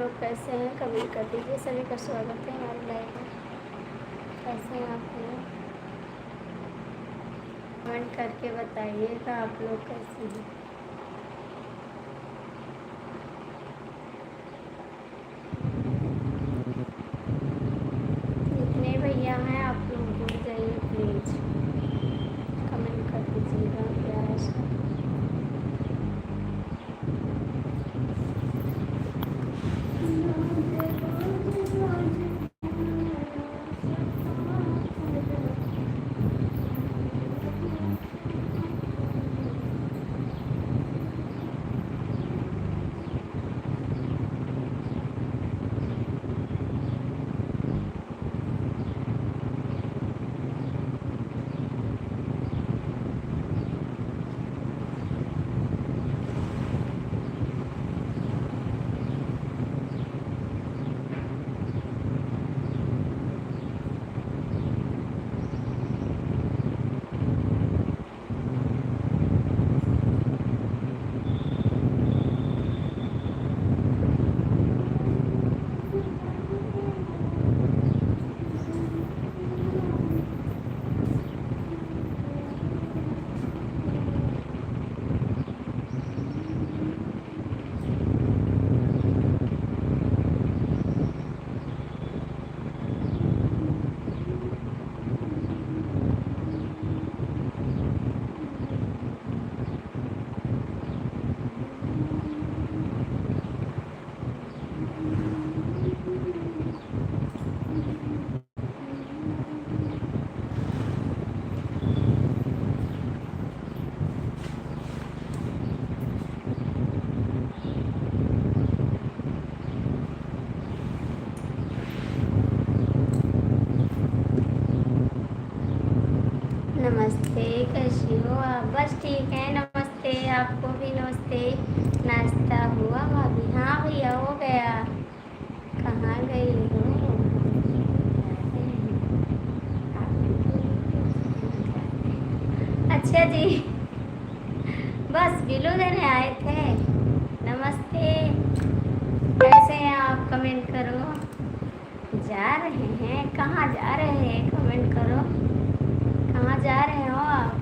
लोग कैसे हैं कमेंट कर दीजिए। सभी का स्वागत है हमारे लाइव में। कैसे हैं आप लोग? कमेंट करके बताइएगा आप लोग कैसे हैं। जितने भैया हैं आप लोग जुड़ जाइए प्लीज़, कमेंट कर दीजिएगा प्यारा सा। नमस्ते, कैसी हो आप? बस ठीक है, नमस्ते। आपको भी नमस्ते। नाश्ता हुआ भाभी? हाँ भैया हो गया। कहाँ गई हो? अच्छा जी, बस बिलू देने आए थे। नमस्ते, कैसे हैं आप? कमेंट करो। जा रहे हैं? कहाँ जा रहे हैं? कमेंट करो। कहाँ जा रहे हो आप?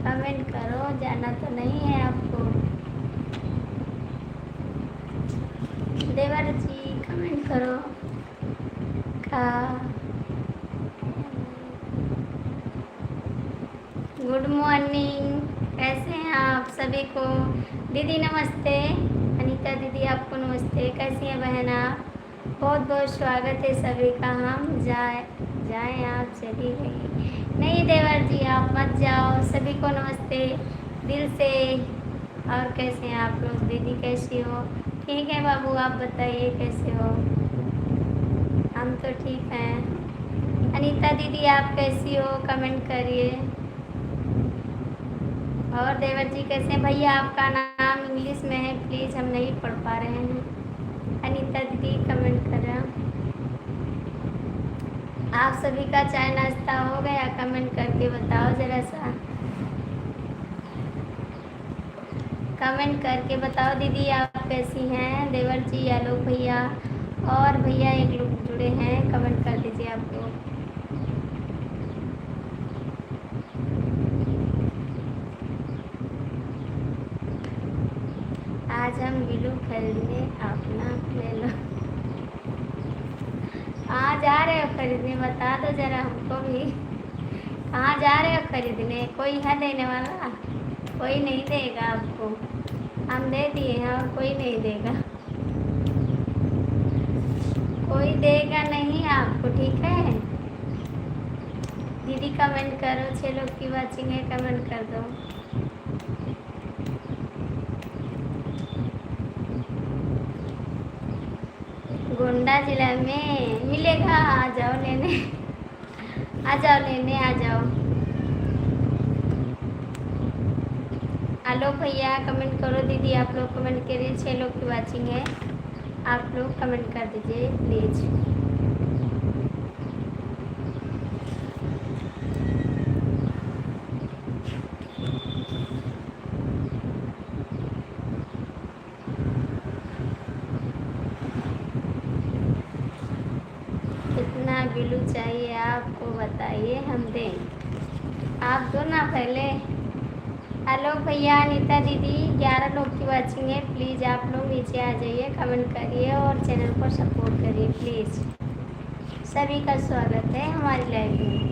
कमेंट करो। जाना तो नहीं है आपको। देवर जी कमेंट करो। का गुड मॉर्निंग, कैसे हैं आप सभी को? दीदी नमस्ते। अनीता दीदी आपको नमस्ते। कैसी हैं बहन आप? बहुत बहुत स्वागत है सभी का। हम जाए आप चली गई। नहीं देवर जी आप मत जाओ। सभी को नमस्ते दिल से। और कैसे हैं आप लोग? दीदी कैसी हो? ठीक है बाबू, आप बताइए कैसे हो? हम तो ठीक हैं। अनीता दीदी आप कैसी हो? कमेंट करिए। और देवर जी कैसे हैं? भैया आपका नाम इंग्लिश में है, प्लीज़ हम नहीं पढ़ पा रहे हैं। अनीता दीदी कमेंट कर रहे हैं। आप सभी का चाय नाश्ता हो गया? कमेंट करके बताओ ज़रा सा। कमेंट करके बताओ दीदी आप कैसी हैं? देवर जी, आलोक भैया और भैया एक लोग जुड़े हैं, कमेंट कर दीजिए आप लोग। आज हम बिलू खरीदने, अपना ले लो। कहाँ जा रहे हो खरीदने? बता दो जरा हमको भी। कहाँ जा रहे हो खरीदने? कोई है देने वाला? कोई नहीं देगा आपको। हम दे दिए हैं और कोई नहीं देगा। कोई देगा नहीं आपको, ठीक है? दीदी कमेंट करो। 6 लोग की वाचिंग है, कमेंट कर दो। गोंडा जिला में मिलेगा, आ जाओ लेने। आ जाओ लेने, आ जाओ। आलोक भैया कमेंट करो। दीदी आप लोग कमेंट करिए। 6 लोग की वाचिंग है, आप लोग कमेंट कर दीजिए प्लीज़। चाहिए आपको बताइए, हम दें। आप दो ना पहले। हेलो भैया, अनीता दीदी, 11 लोग की वाचिंग है। प्लीज़ आप लोग नीचे आ जाइए, कमेंट करिए और चैनल को सपोर्ट करिए प्लीज़। सभी का स्वागत है हमारी लाइव में।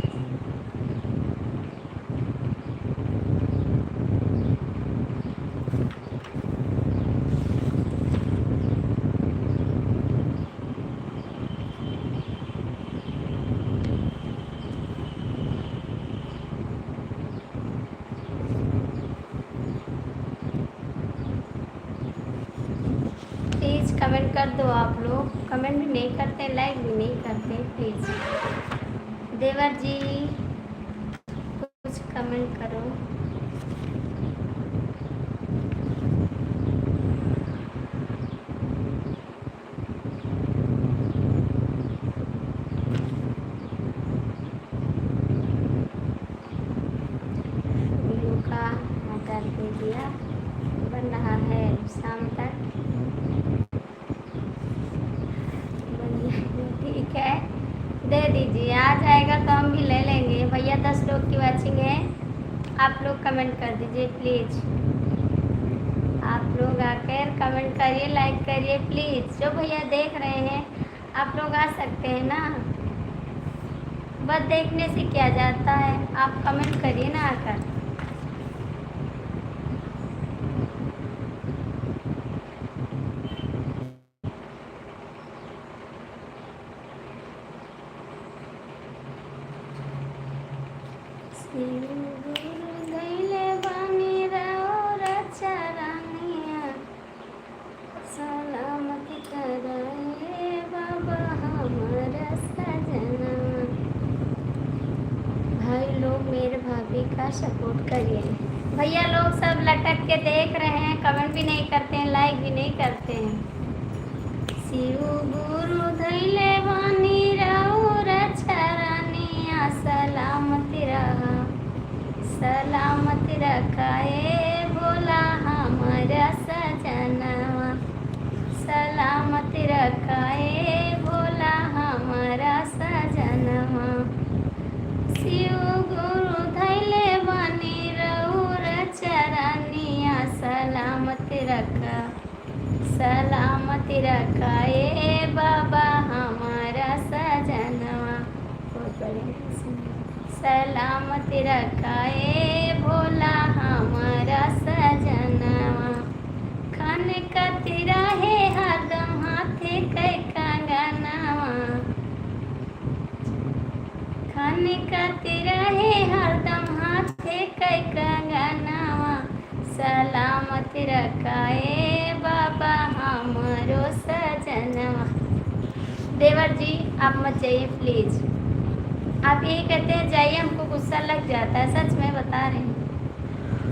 प्लीज़ कमेंट कर दो। आप लोग कमेंट भी नहीं करते, लाइक भी नहीं करते। प्लीज़ देवर जी कुछ कमेंट करो। वीडियो का कर दे दिया, बन रहा है शाम तक। ठीक है, दे दीजिए, आ जाएगा तो हम भी ले लेंगे। भैया 10 लोग की वाचिंग है, आप लोग कमेंट कर दीजिए प्लीज़। आप लोग आकर कमेंट करिए, लाइक करिए प्लीज़। जो भैया देख रहे हैं आप लोग आ सकते हैं ना, बस देखने से क्या जाता है, आप कमेंट करिए ना आकर। सलामती कराए बाबा हमारा सजना। भाई लोग मेरे भाभी का सपोर्ट करिए। भैया लोग सब लटक के देख रहे हैं, कमेंट भी नहीं करते हैं, लाइक भी नहीं करते हैं। शिव गुरु धैले बानी राउर चरनिया, सलामती रहा सलामती रखाए बोला हमारा सजनवा। सलामती रखाए बोला हमारा सजनवा। शिव गुरु धैले बानी रउर चरनिया, सलामती रखा सलामती रखाए बाबा हमारा सजनवा। सलामती रखाए भोला हमारा सजनवा। खान कति रहे हरदम हाथे कै कंगनवा। खान कति रहे हरदम हाथे कै कंगनवा। सलामती रखाए बाबा हमारो सजनवा। देवर जी आप मत जाइए प्लीज़। आप यही कहते हैं जाइए, हमको गुस्सा लग जाता है, सच में बता रहे हैं।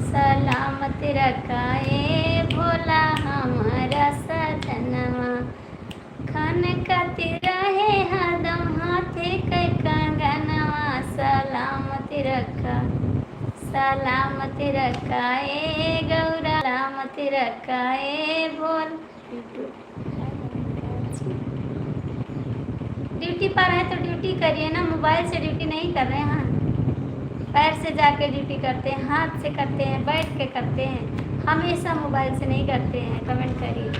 सलामती रखाए भोला हमारा सजनवा। खान कति रहे हरदम हाथे कै कंगनवा। सलामती रखा सलामती रखाए गौरा। सलामती रखाए भोल। ड्यूटी पर है तो ड्यूटी करिए ना, मोबाइल से ड्यूटी नहीं कर रहे हैं। पैर से जाके ड्यूटी करते हैं, हाथ से करते हैं, बैठ के करते हैं, हमेशा मोबाइल से नहीं करते हैं। कमेंट करिए।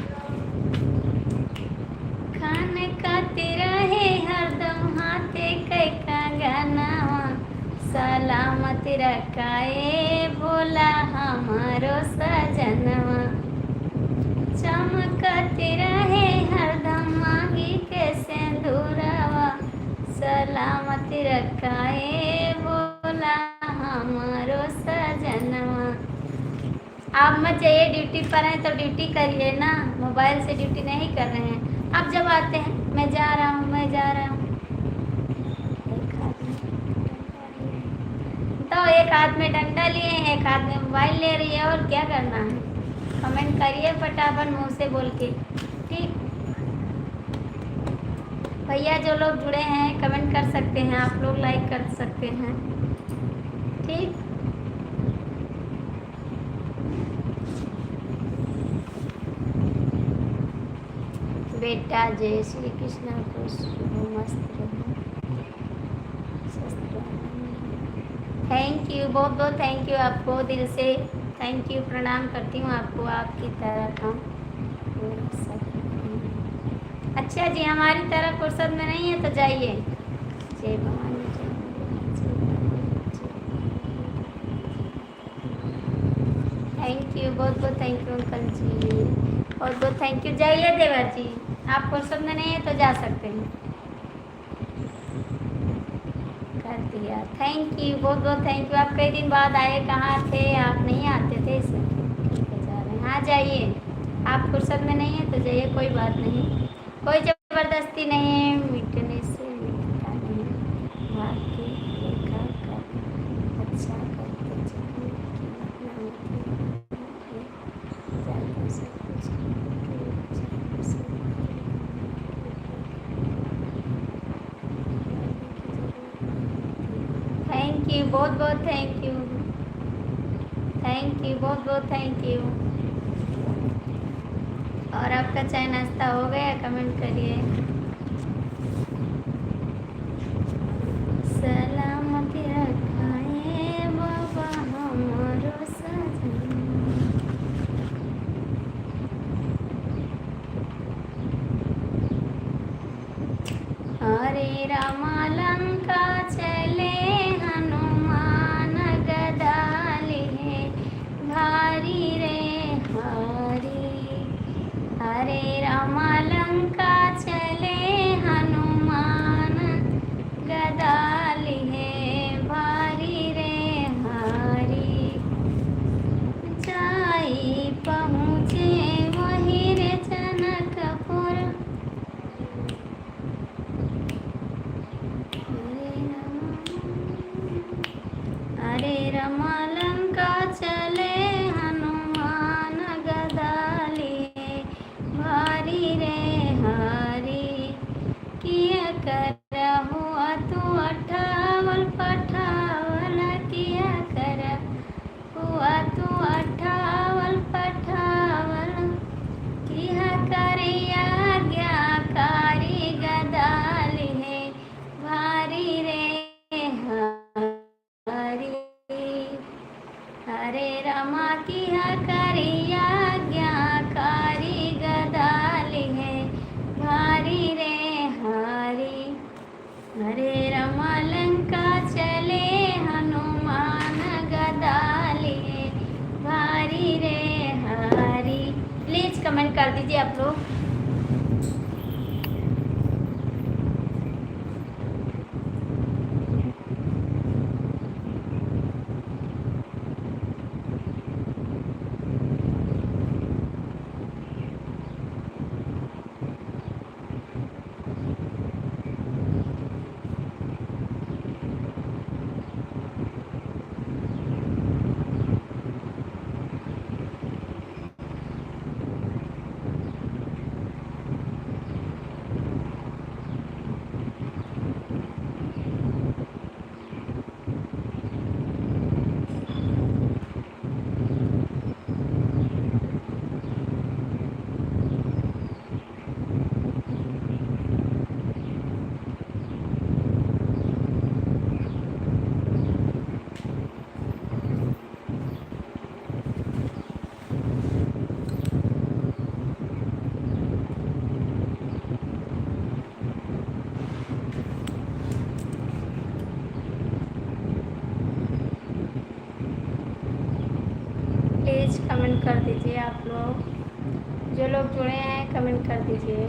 खान खाते रहे हरदम हाथे कै कंगनवा। सलामती रखाए भोला हमारो सजनवा। चमकती रहे हरदम मांगी के सिंदूरवा। सलामती रखाए भोला हमारो सजनवा। आप मत जाइए, ड्यूटी पर हैं तो ड्यूटी करिए ना, मोबाइल से ड्यूटी नहीं कर रहे हैं। आप जब आते हैं मैं जा रहा हूँ मैं जा रहा हूँ, तो एक हाथ में डंडा लिए हैं, एक हाथ में मोबाइल ले रही है, और क्या करना है। कमेंट करिए फटाफट मुंह से बोल के, ठीक। भैया जो लोग जुड़े हैं कमेंट कर सकते हैं, आप लोग लाइक कर सकते हैं, ठीक। बेटा जय श्री कृष्ण को शुभ मस्त रहो। थैंक यू, बहुत बहुत थैंक यू आपको, दिल से थैंक यू, प्रणाम करती हूँ आपको, आपकी तरह हम फुर्सत में। अच्छा जी, हमारी तरह फुर्सत में नहीं है तो जाइए। जय भवानी, जय भवानी, जय भवानी, जय भवानी। थैंक यू, बहुत बहुत थैंक यू अंकल जी, बहुत बहुत थैंक यू। जाइए देवर जी, आप फुर्सत में नहीं है तो जा सकते हैं। कर दिया, थैंक यू, बहुत बहुत थैंक यू। आप कई दिन बाद आए, कहाँ थे आप? नहीं आते थे इसलिए जा रहे हैं। हाँ जाइए, आप फुर्सत में नहीं है तो जाइए, कोई बात नहीं, कोई ज़बरदस्ती नहीं है, मिटने से मिटता नहीं, भाग्य रेखा कर अच्छा करते चलिए, कीमत ना होती ज़्यादा सब कुछ थैंक यू, बहुत बहुत थैंक यू, थैंक यू, बहुत बहुत थैंक यू। और आपका चाय नाश्ता हो गया? कमेंट करिए। सलामत रखाए बाबा हमारो सजन। हरे रामा लंका चले हनुमान गदाली है भारी रे हरी। हरे रामा लंका चले हनुमान गदाली है भारी रे हरी। जाई पहुँचे वही रे जनकपुर। हरे रामा लंका चले हनुमान गदाली भारी रे हरी। किया कर हुआ तू अठावल पठावल, किया कर हुआ तू अठावल पठावल, किया करिया आज्ञाकारी गदाली है भारी रे हरी। हरे रामा किया करिया आज्ञाकारी गदाली है भारी रे हरी। हरे रामा लंका चले हनुमान गदाली है भारी रे हरी। प्लीज कमेंट कर दीजिए आप लोग। प्लीज़ कमेंट कर दीजिए आप लोग, जो लोग जुड़े हैं कमेंट कर दीजिए।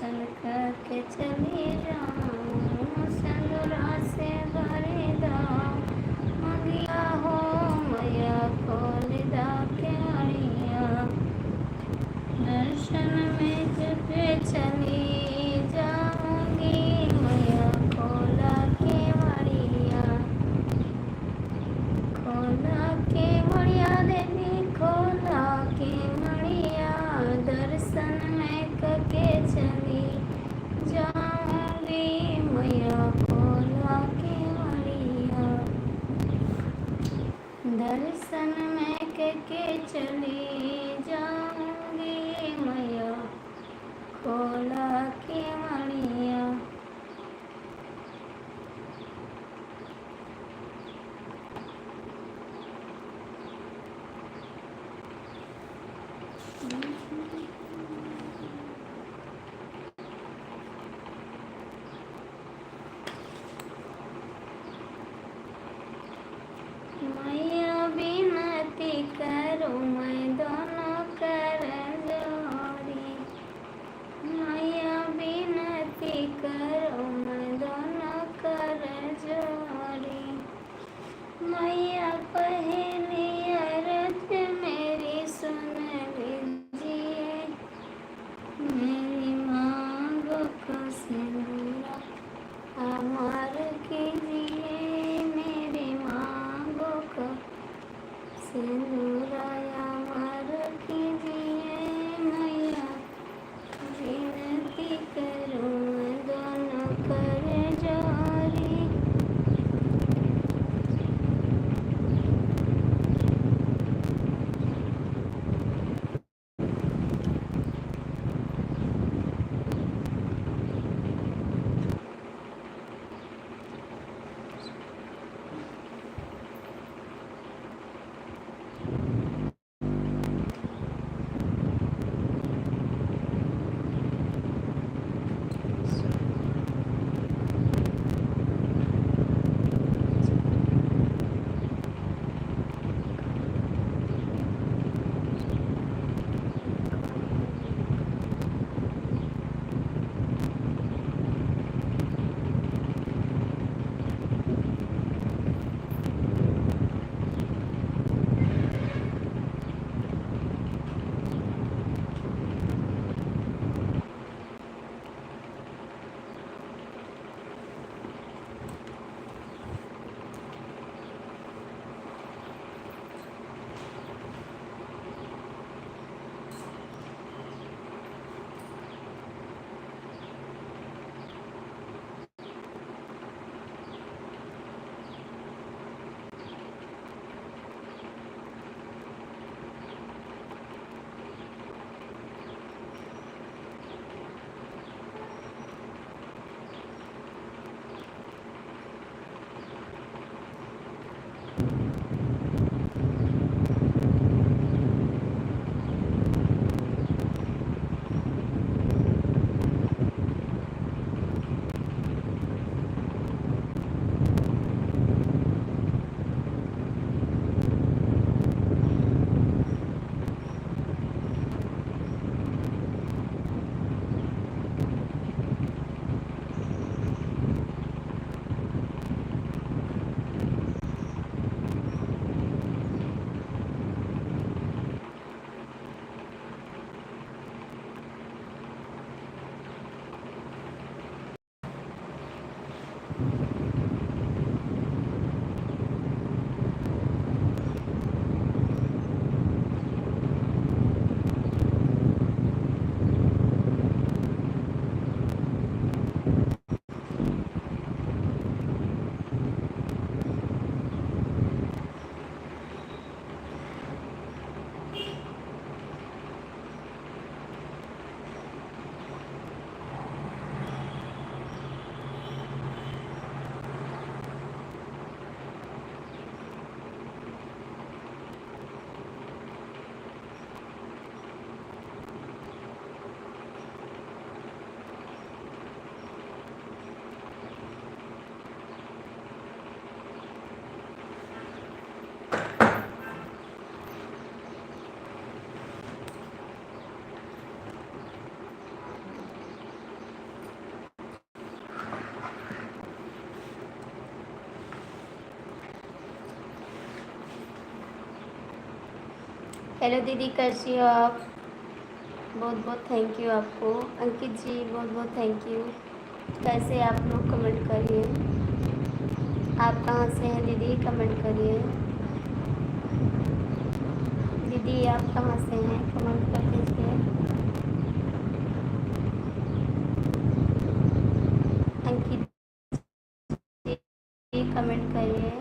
दर्शन करके चली जाऊँ, संदूरा से भरे दाओ मंगिया हो मैया खोल दा केवड़िया। दर्शन में के चली जाऊंगी मैया खोला केवड़िया। खोला केवड़िया देवी खोला केवड़िया, दर्शन में के चली जाऊंगी मैया खोला केवड़िया। दर्शन में के चली जाऊंगी मैया खोला केवड़िया। मैया विनती करो मैं दोनों कर जोड़ी। मैया विनती करो मैं दोनों कर जोड़ी। मैया पहली अर्ज मेरी सुन लीजिए, मेरी मांगों को सिंदूरा अमर कीजिए। मेरी मांगों को सिंदूरा अमर कीजिए। मैया विनती करूं मैं दोनों कर जोड़ी। हेलो दीदी, कैसी हो आप? बहुत बहुत थैंक यू आपको। अंकित जी, बहुत बहुत थैंक यू। कैसे आप लोग, कमेंट करिए। आप कहाँ से हैं दीदी, कमेंट करिए। दीदी आप कहाँ से हैं, कमेंट कर दीजिए। अंकित जी कमेंट करिए।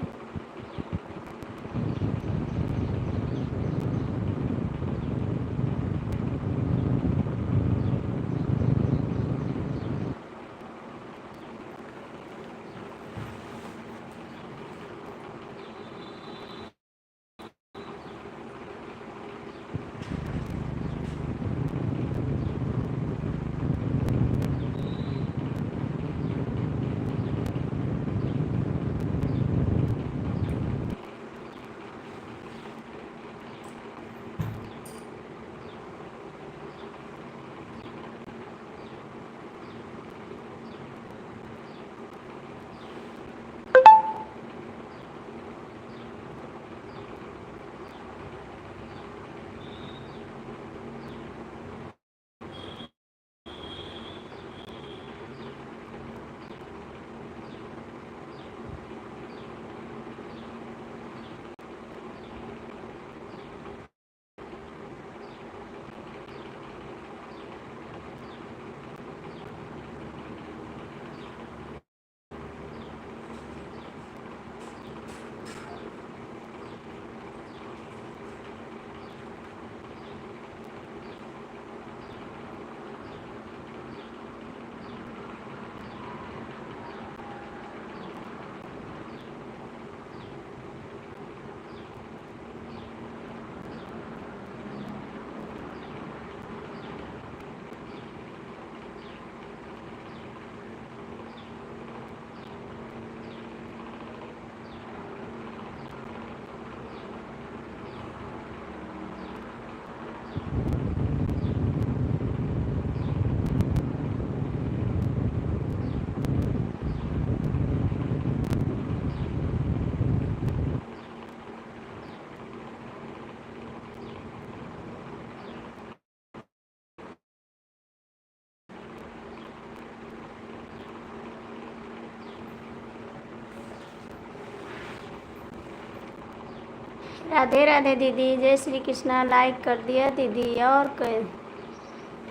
राधे राधे दीदी, जय श्री कृष्णा। लाइक कर दिया दीदी। और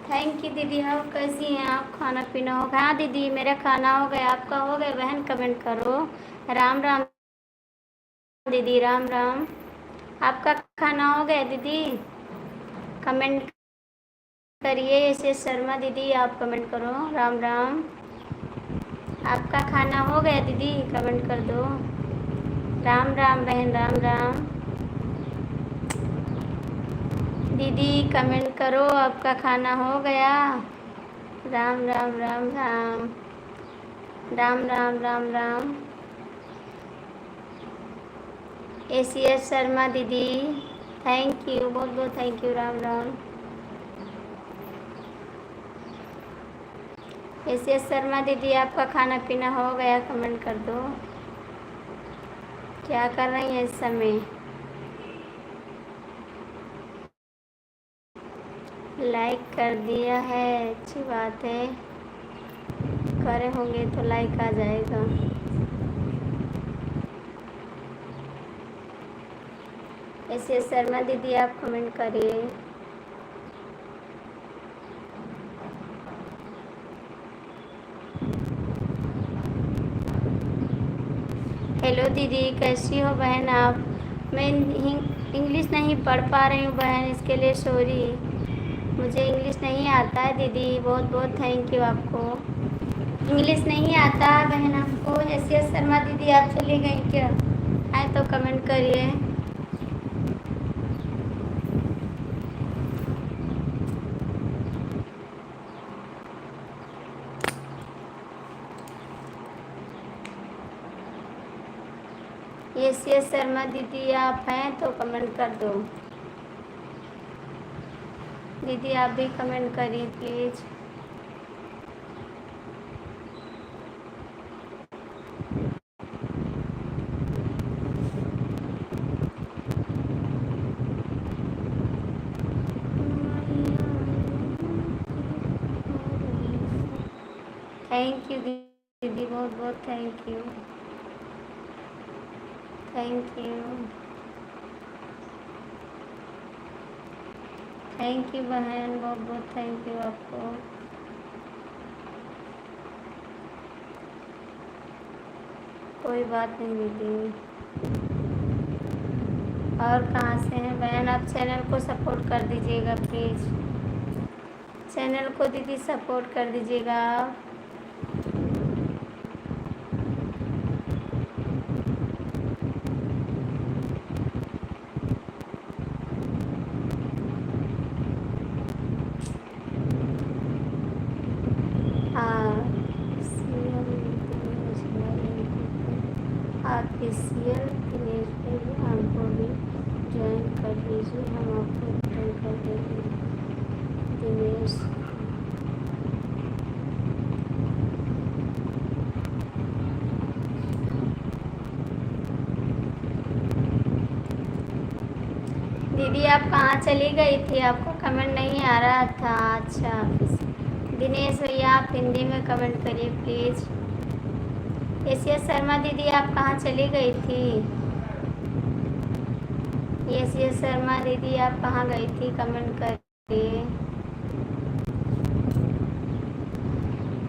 थैंक यू दीदी। और कैसी हैं आप? खाना पीना हो गया? हाँ दीदी, मेरा खाना हो गया। आपका हो गया बहन? कमेंट करो। राम राम दीदी, राम राम। आपका खाना हो गया दीदी? कमेंट करिए। एस शर्मा दीदी, आप कमेंट करो। राम राम। आपका खाना हो गया दीदी? कमेंट कर दो। राम राम बहन, राम राम। दीदी कमेंट करो, आपका खाना हो गया? राम राम, राम राम, राम राम, राम राम। एसीएस शर्मा दीदी, थैंक यू, बहुत बहुत thank you. Ram Ram. ACS Sharma दीदी, आपका खाना पीना हो गया? कमेंट कर दो। क्या कर रही हैं इस समय? लाइक कर दिया है, अच्छी बात है। करे होंगे तो लाइक आ जाएगा। एसीएस शर्मा दीदी, आप कमेंट करिए। हेलो दीदी, कैसी हो बहन आप? मैं इंग्लिश नहीं पढ़ पा रही हूँ बहन, इसके लिए सॉरी। मुझे इंग्लिश नहीं आता है दीदी। बहुत बहुत थैंक यू आपको। इंग्लिश नहीं आता बहन आपको? एसीएस शर्मा दीदी, आप चली गई क्या? है तो कमेंट करिए। एसीएस शर्मा दीदी, आप हैं तो कमेंट कर दो। दीदी आप भी कमेंट करिए प्लीज़। थैंक यू दीदी, बहुत बहुत thank you. Thank you. Thank you बहन, बहुत बहुत थैंक यू आपको। कोई बात नहीं दीदी। और कहाँ से हैं बहन? आप चैनल को सपोर्ट कर दीजिएगा प्लीज़। चैनल को दीदी सपोर्ट कर दीजिएगा आप। ऑफिशियल दिनेश भाई आपको भी ज्वाइन कर लीजिए, हम आपको ज्वाइन कर देंगे दिनेश। दीदी आप कहाँ चली गई थी? आपको कमेंट नहीं आ रहा था। अच्छा दिनेश भैया आप हिंदी में कमेंट करिए प्लीज़। एशिया शर्मा दीदी आप कहाँ चली गई थी? एशिया शर्मा दीदी आप कहाँ गई थी? कमेंट करिए।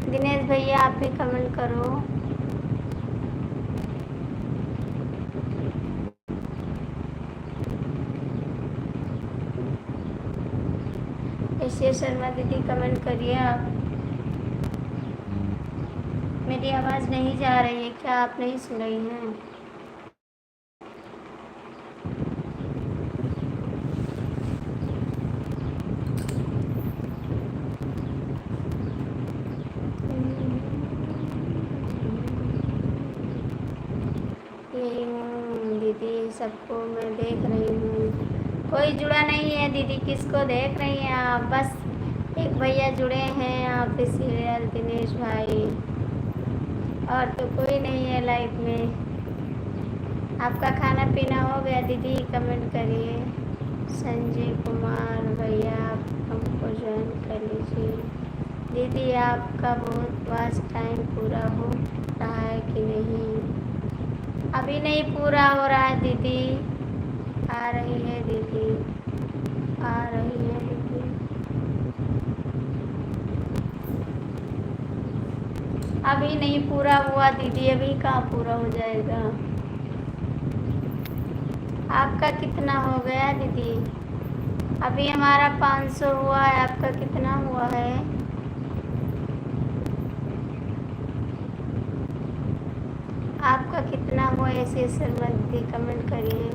दिनेश भैया आप भी कमेंट करो। एशिया शर्मा दीदी कमेंट करिए आप। मेरी आवाज़ नहीं जा रही है क्या? आप नहीं सुन रही हैं? यही हूँ दीदी, सबको मैं देख रही हूँ। कोई जुड़ा नहीं है दीदी, किसको देख रही हैं आप? बस एक भैया जुड़े हैं आप, सीरियल दिनेश भाई, और तो कोई नहीं है लाइफ में। आपका खाना पीना हो गया दीदी? कमेंट करिए। संजय कुमार भैया आप हमको ज्वाइन कर लीजिए। दीदी आपका बहुत वाच टाइम पूरा हो रहा है कि नहीं? अभी नहीं पूरा हो रहा है दीदी। आ रही है दीदी, आ रही है दीदी। अभी नहीं पूरा हुआ दीदी, अभी कहाँ पूरा हो जाएगा। आपका कितना हो गया दीदी? अभी हमारा 500 हुआ है, आपका कितना हुआ है? आपका कितना हुआ? ऐसे शर्मा दीदी कमेंट करिए।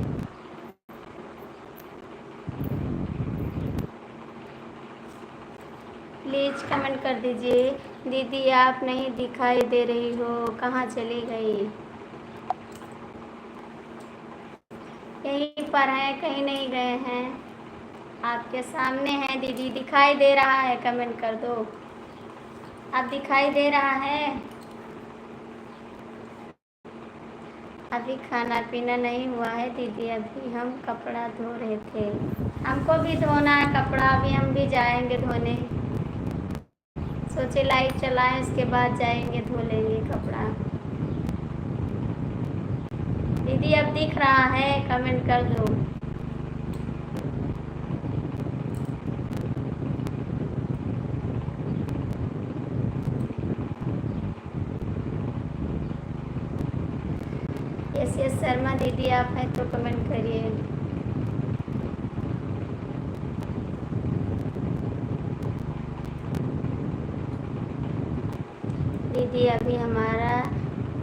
प्लीज़ कमेंट कर दीजिए। दीदी आप नहीं दिखाई दे रही हो, कहाँ चली गई? यहीं पर हैं, कहीं नहीं गए हैं। आपके सामने हैं दीदी, दिखाई दे रहा है? कमेंट कर दो। अब दिखाई दे रहा है? अभी खाना पीना नहीं हुआ है दीदी, अभी हम कपड़ा धो रहे थे। हमको भी धोना है कपड़ा, अभी हम भी जाएंगे धोने। सोचे लाइट चलाएं, उसके बाद जाएंगे धो लेंगे कपड़ा। दीदी अब दिख रहा है? कमेंट कर दो। यस शर्मा दीदी आप हैं तो कमेंट करिए। दीदी अभी हमारा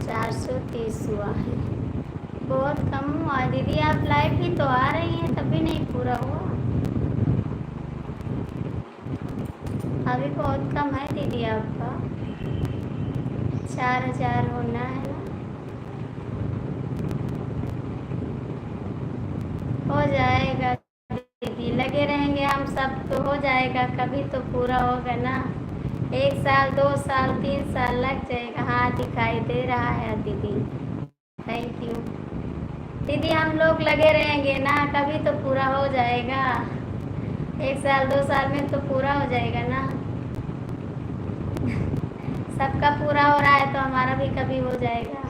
430 हुआ है, बहुत कम हुआ दीदी। आप लाइव भी तो आ रही हैं, तभी नहीं पूरा हुआ। अभी बहुत कम है दीदी आपका, 4000 होना है ना। हो जाएगा दीदी, लगे रहेंगे हम सब तो हो जाएगा, कभी तो पूरा होगा ना। 1 साल 2 साल 3 साल लग जाएगा। हाँ दिखाई दे रहा है दीदी, थैंक यू दीदी। हम लोग लगे रहेंगे ना, कभी तो पूरा हो जाएगा। 1 साल 2 साल में तो पूरा हो जाएगा ना। सबका पूरा हो रहा है तो हमारा भी कभी हो जाएगा।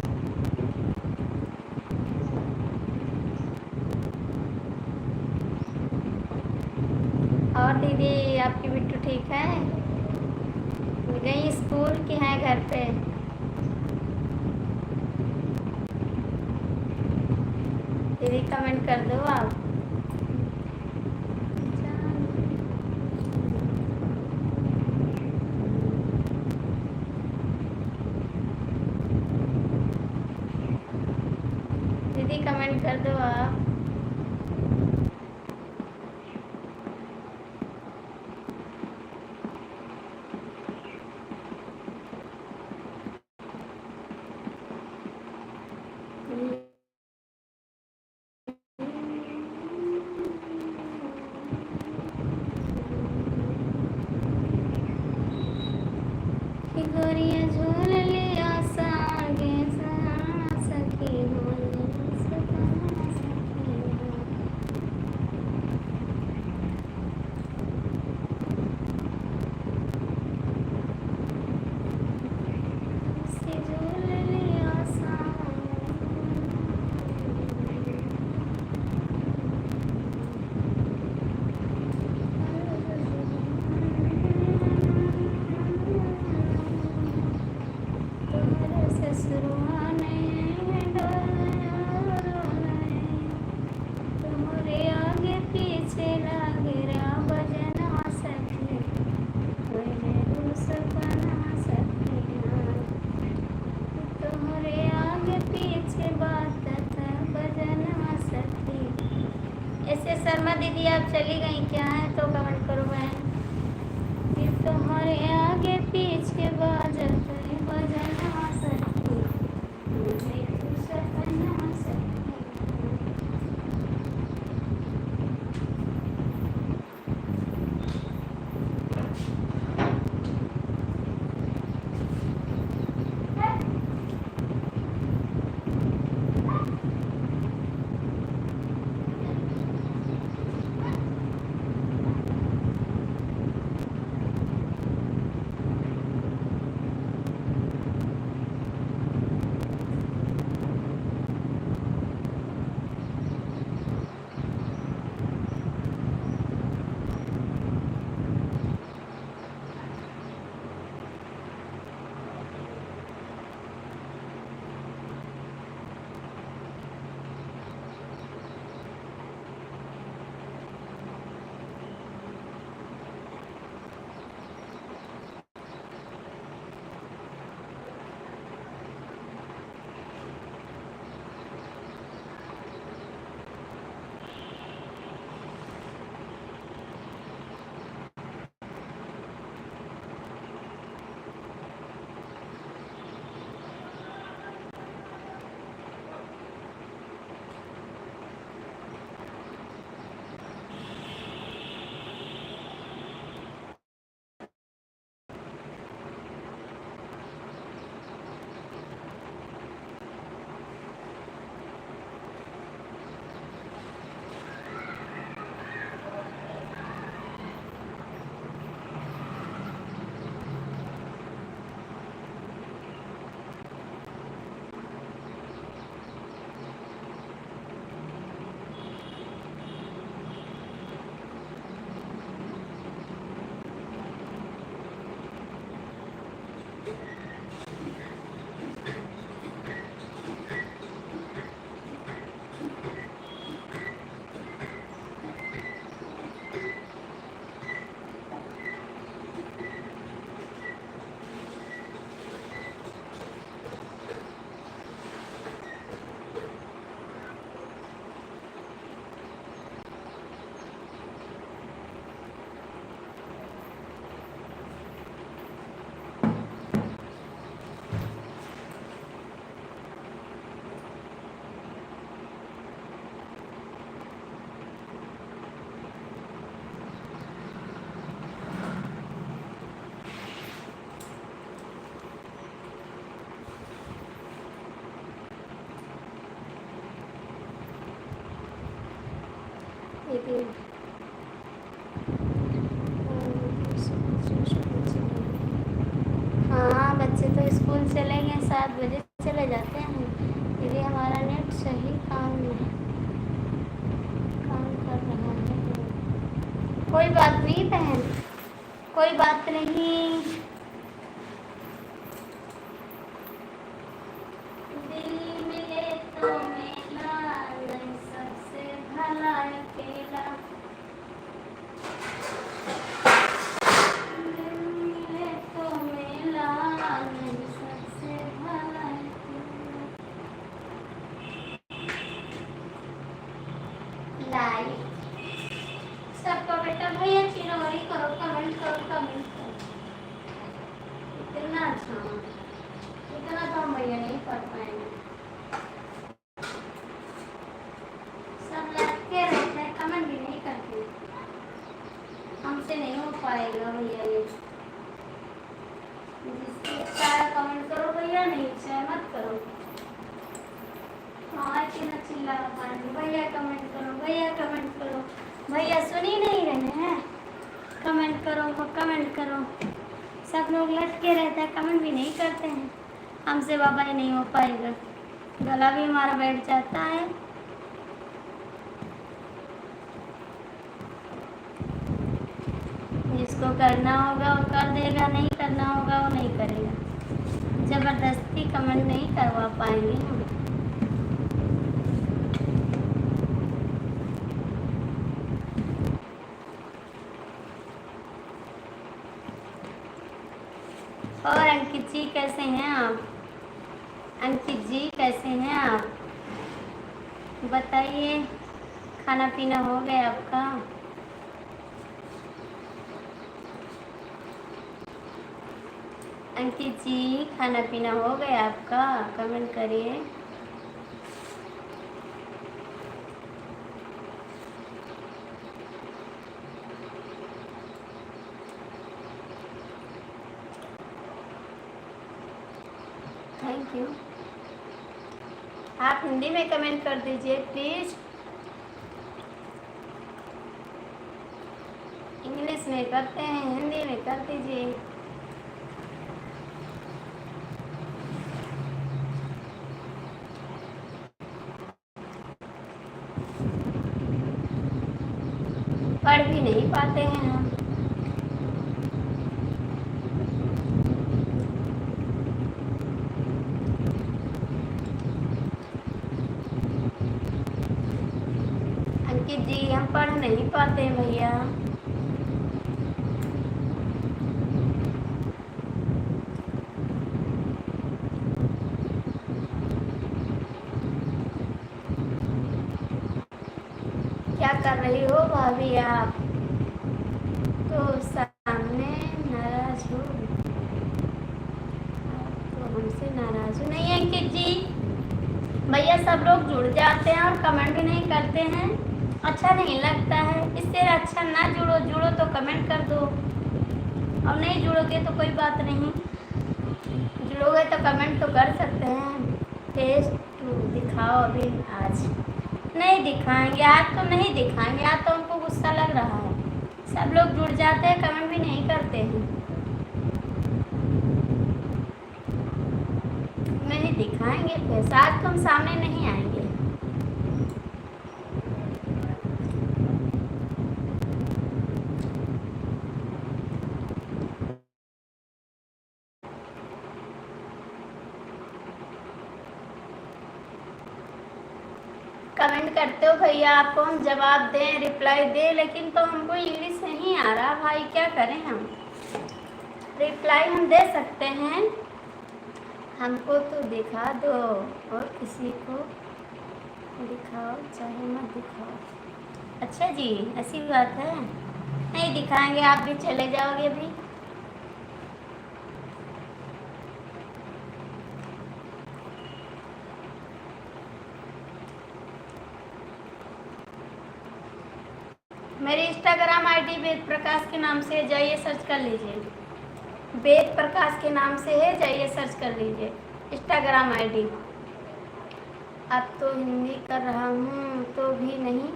और दीदी आपकी बिट्टू ठीक है? गई स्कूल की है घर पे? दीदी कमेंट कर दो आप। दीदी कमेंट कर दो आप। कि गोरियां झूल लिया सागे सना सखी हो सपना सखी हो। से झूल लिया तुम्हारे ससुरवा ने तुम्हारे आगे पीछे लागे रा बजना सखी सपना सखी तुम्हारे आगे पीछे बात था बजना सखी। ऐसे शर्मा दीदी आप चली गई क्या है तो कमेंट करो बहन। कि तुम्हारे आगे पीछे बाजत है बजना सखी मुझे तू सपना सखी। दीदी हाँ बच्चे स्कूल चले गए, 7 बजे चले जाते हैं। दीदी हमारा नेट सही काम कर रहा है। कोई बात नहीं बहन, कोई बात नहीं। दिल मिले तो मेला, नहीं सबसे भला अकेला। दिल मिले तो मेला, नहीं सबसे भला अकेला। लाइक सबका बेटा भैया चिरौरी करो, कमेंट करो। इतना अच्छा, इतना तो हम भैया नहीं कर पाएंगे। सब लड़के रहते हैं, कमेंट भी नहीं करते। हमसे नहीं हो पाएगा भैया ये। जिससे इच्छा है कमेंट करो भैया, नहीं इच्छा है मत करो। हाँ इतना चिल्ला पाएंगे, भैया कमेंट करो, भैया कमेंट करो। भैया सुन ही नहीं रहे हैं, कमेंट करो कमेंट करो। सब लोग लटके रहते हैं, कमेंट भी नहीं करते हैं। हमसे बाबा ही नहीं हो पाएगा, गला भी हमारा बैठ जाता है। जिसको करना होगा वो कर देगा, नहीं करना होगा वो नहीं करेगा। ज़बरदस्ती कमेंट नहीं करवा पाएंगे हम। और अंकित जी कैसे हैं आप? अंकित जी कैसे हैं आप? बताइए, खाना पीना हो गया आपका? अंकित जी खाना पीना हो गया आपका? कमेंट करिए। Thank you. आप हिंदी में कमेंट कर दीजिए प्लीज़। इंग्लिश में करते हैं, हिंदी में कर दीजिए। पढ़ भी नहीं पाते हैं हम। अंकित जी हम पढ़ नहीं पाते भैया। क्या कर रही हो भाभी आप? तो सामने नाराज हो, तो हमसे नाराज हो नहीं अंकित जी। भैया सब लोग जुड़ जाते हैं और कमेंट भी नहीं करते हैं, अच्छा नहीं लगता है। इससे अच्छा ना जुड़ो, जुड़ो तो कमेंट कर दो, और नहीं जुड़ोगे तो कोई बात नहीं। जुड़ोगे तो कमेंट तो कर सकते हैं। टेस्ट दिखाओ अभी। आज नहीं दिखाएंगे, आज तो नहीं दिखाएंगे, आज तो हमको गुस्सा लग रहा है। सब लोग जुड़ जाते हैं, कमेंट भी नहीं करते हैं। नहीं दिखाएंगे फिर, आज तो हम सामने नहीं आएंगे। कमेंट करते हो भैया, आपको हम जवाब दें, रिप्लाई दें, लेकिन तो हमको इंग्लिश नहीं आ रहा भाई, क्या करें हम? रिप्लाई हम दे सकते हैं, हमको तो दिखा दो, और किसी को दिखाओ चाहे मत दिखाओ। अच्छा जी ऐसी बात है, नहीं दिखाएंगे, आप भी चले जाओगे भी। मेरी इंस्टाग्राम आईडी वेद प्रकाश के नाम से जाइए, सर्च कर लीजिए। वेद प्रकाश के नाम से है, जाइए सर्च कर लीजिए इंस्टाग्राम आईडी। अब तो हिंदी कर रहा हूँ तो भी नहीं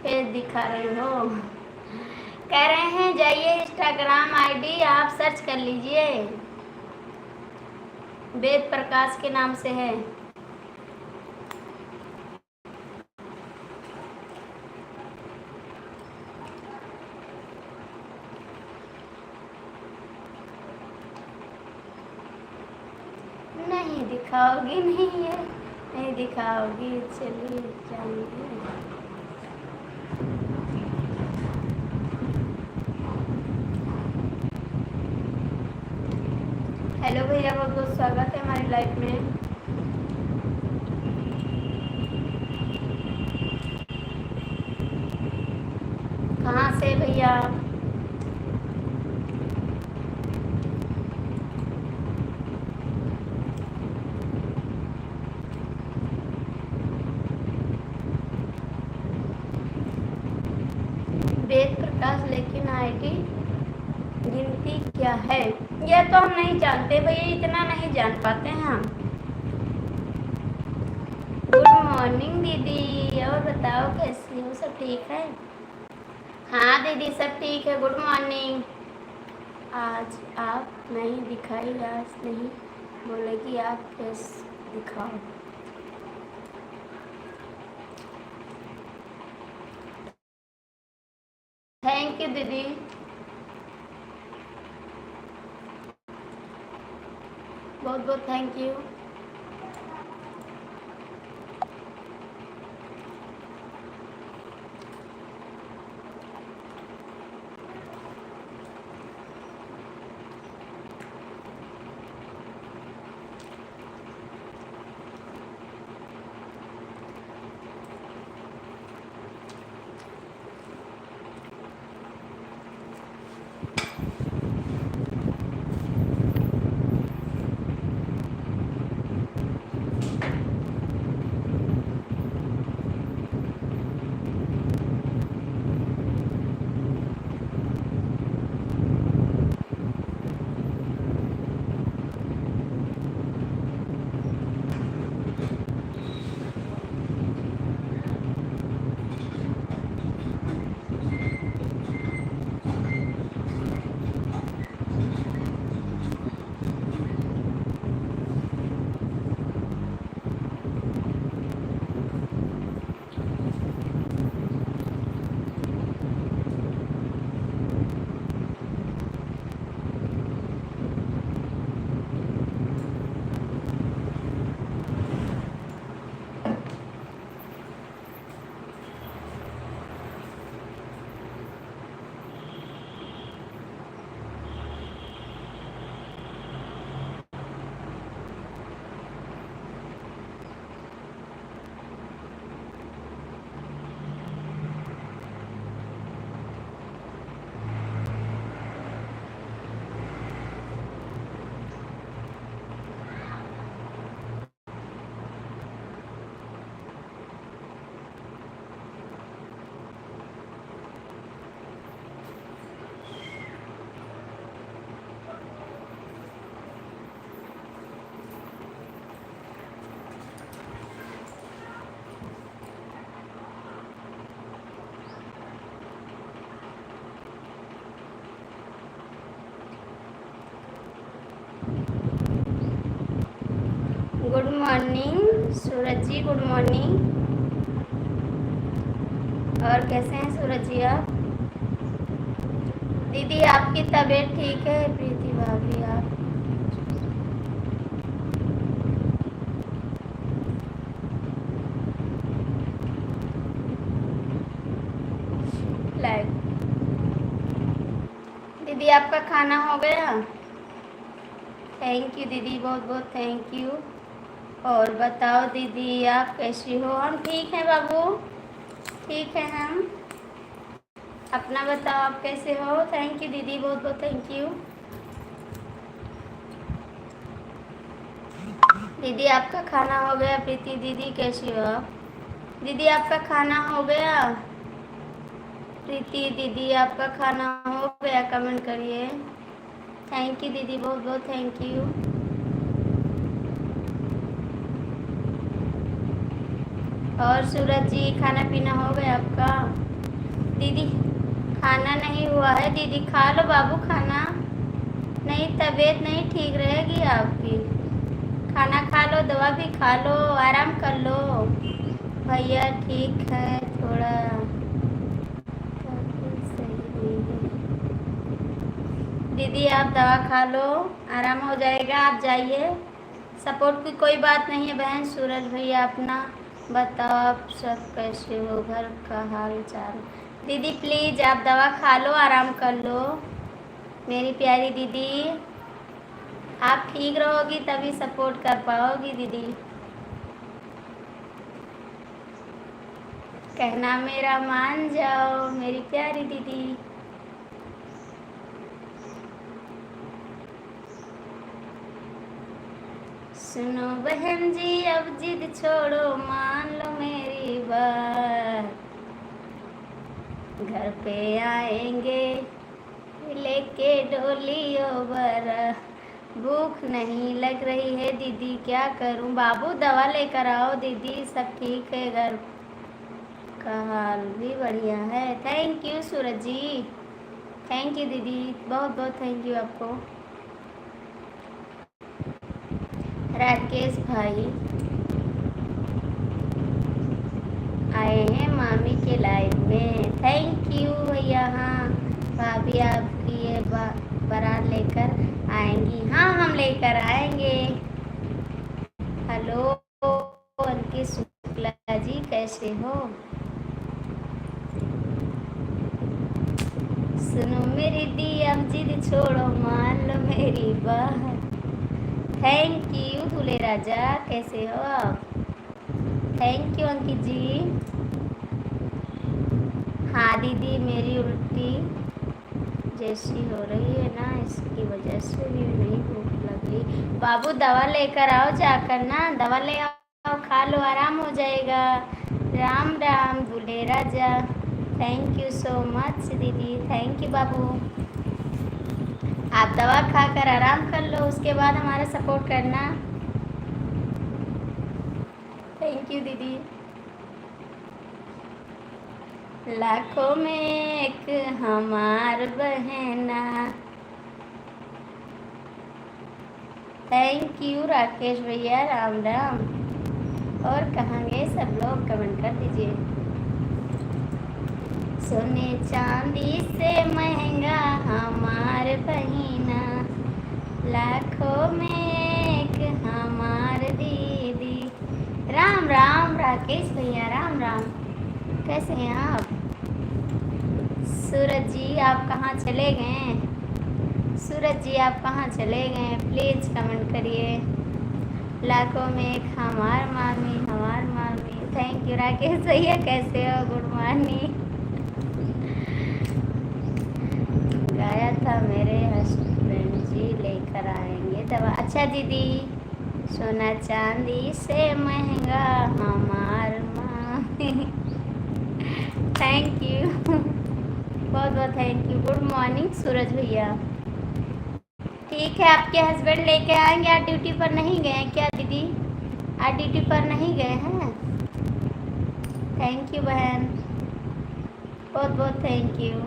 पेज दिखा रही हो, कह रहे हैं जाइए इंस्टाग्राम आईडी आप सर्च कर लीजिए। वेद प्रकाश के नाम से है। नहीं दिखाओगी, नहीं है, नहीं दिखाओगी, चलिए जाएंगे। हेलो भैया, बहुत बहुत स्वागत है हमारी लाइफ में। कहाँ से भैया? वेद प्रकाश, लेकिन आईडी गिनती क्या है यह तो हम नहीं जानते भैया, इतना नहीं जान पाते हैं हम। गुड मॉर्निंग दीदी, और बताओ कैसी हो, सब ठीक है? हाँ दीदी सब ठीक है, गुड मॉर्निंग। आज आप नहीं दिखाई, आज नहीं बोलेगी, आप कैसे दिखाओ। थैंक यू दीदी, बहुत बहुत thank you. Good morning Suraj ji, good morning. और कैसे हैं सूरज जी आप? दीदी आपकी तबीयत ठीक है? प्रीति भाभी आप? लाइक दीदी आपका खाना हो गया? थैंक यू दीदी, बहुत बहुत थैंक यू। और बताओ दीदी आप कैसी हो? हम ठीक हैं बाबू, ठीक है हम। अपना बताओ आप कैसे हो? थैंक यू दीदी, बहुत बहुत थैंक यू। दीदी आपका खाना हो गया? प्रीति दीदी कैसी हो आप? दीदी आपका खाना हो गया? प्रीति दीदी आपका खाना हो गया? कमेंट करिए। थैंक यू दीदी, बहुत बहुत थैंक यू। और सूरज जी खाना पीना हो गया आपका? दीदी खाना नहीं हुआ है, दीदी खा लो बाबू खाना, नहीं तबीयत नहीं ठीक रहेगी आपकी। खाना खा लो, दवा भी खा लो, आराम कर लो। भैया ठीक है, थोड़ा तबीयत सही नहीं है। दीदी आप दवा खा लो, आराम हो जाएगा, आप जाइए। सपोर्ट की कोई बात नहीं है बहन। सूरज भैया अपना बताओ, आप सब कैसे हो, घर का हाल चाल। दीदी प्लीज़ आप दवा खा लो, आराम कर लो मेरी प्यारी दीदी। आप ठीक रहोगी तभी सपोर्ट कर पाओगी दीदी। कहना मेरा मान जाओ मेरी प्यारी दीदी। सुनो बहन जी अब जिद छोड़ो, मान लो मेरी बात। घर पे आएंगे लेके डोलियों बरा। भूख नहीं लग रही है दीदी, क्या करूं। बाबू दवा लेकर आओ दीदी, सब ठीक है, घर का हाल भी बढ़िया है। Thank you Suraj ji, thank you दीदी, बहुत बहुत थैंक यू आपको। राकेश भाई आए हैं मामी के लाइव में, थैंक यू भैया। हाँ भाभी आपकी ये बारात लेकर आएंगी, हाँ हम लेकर आएंगे। हेलो अंकित शुक्ला जी, कैसे हो। सुनो मेरी दी अब जिद छोड़ो, मान लो मेरी बात। थैंक यू दूल्हे राजा, कैसे हो आप। थैंक यू अंकित जी। हाँ दीदी मेरी उल्टी जैसी हो रही है ना, इसकी वजह से भी नहीं भूख लगी। बाबू दवा लेकर आओ, जाकर ना दवा ले आओ, खा लो, आराम हो जाएगा। राम राम दूल्हे राजा, थैंक यू सो मच दीदी, थैंक यू बाबू। आप दवा खाकर आराम कर लो, उसके बाद हमारा सपोर्ट करना। थैंक यू दीदी। लाखों में एक हमार बहना। थैंक यू राकेश भैया, राम राम। और कहाँ गए सब लोग, कमेंट कर दीजिए। सोने चांदी से महंगा हमार बहिना, लाखों में एक हमार दीदी। राम राम राकेश भैया, राम राम, कैसे हैं आप। सूरज जी आप कहाँ चले गए। सूरज जी आप कहाँ चले गए, प्लीज़ कमेंट करिए। लाखों में एक हमार मामी, हमार मामी, थैंक यू राकेश भैया, कैसे हो, गुड मॉर्निंग। गाया था मेरे हस्बैंड जी लेकर आएंगे दवा। अच्छा दीदी, सोना चांदी से महंगा हमार मामी। थैंक यू, बहुत बहुत थैंक यू। गुड मॉर्निंग सूरज भैया। ठीक है, आपके हस्बैंड लेके आएंगे। आज ड्यूटी पर नहीं गए हैं क्या दीदी, आज ड्यूटी पर नहीं गए हैं। थैंक यू बहन, बहुत बहुत थैंक यू।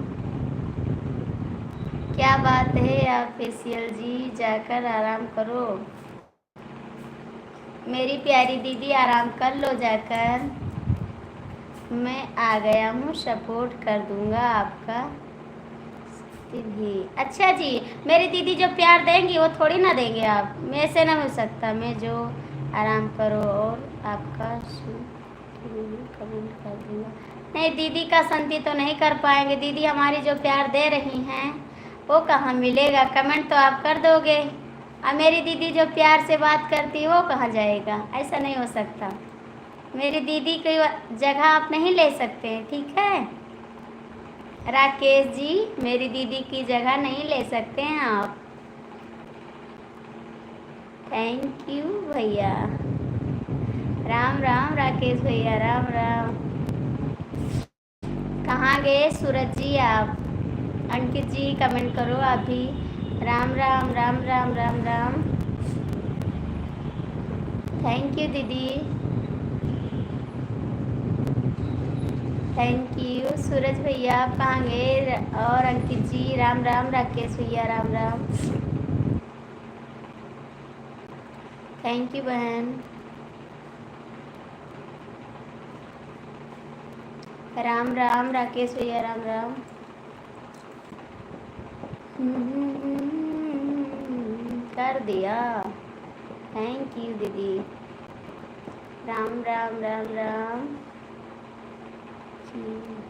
क्या बात है आप फेसियल जी, जाकर आराम करो मेरी प्यारी दीदी, आराम कर लो जाकर। मैं आ गया हूँ, सपोर्ट कर दूंगा आपका भी। अच्छा जी, मेरी दीदी जो प्यार देंगी वो थोड़ी ना देंगे आप, मेरे से ना हो सकता। मैं जो आराम करो और आपका कमेंट कर दूंगा। नहीं दीदी का संति तो नहीं कर पाएंगे। दीदी हमारी जो प्यार दे रही हैं वो कहाँ मिलेगा, कमेंट तो आप कर दोगे, और मेरी दीदी जो प्यार से बात करती वो कहाँ जाएगा, ऐसा नहीं हो सकता। मेरी दीदी की जगह आप नहीं ले सकते, ठीक है राकेश जी, मेरी दीदी की जगह नहीं ले सकते हैं आप। थैंक यू भैया, राम राम राकेश भैया, राम राम। कहाँ गए सूरज जी आप। अंकित जी कमेंट करो आप भी। राम राम राम राम राम राम, थैंक यू दीदी, थैंक यू। सूरज भैया आप कहाँ गए, और अंकित जी राम राम, राकेश भैया राम राम। थैंक यू बहन। राम राम राकेश भैया, राम राम। कर दिया। थैंक यू दीदी। राम राम राम राम।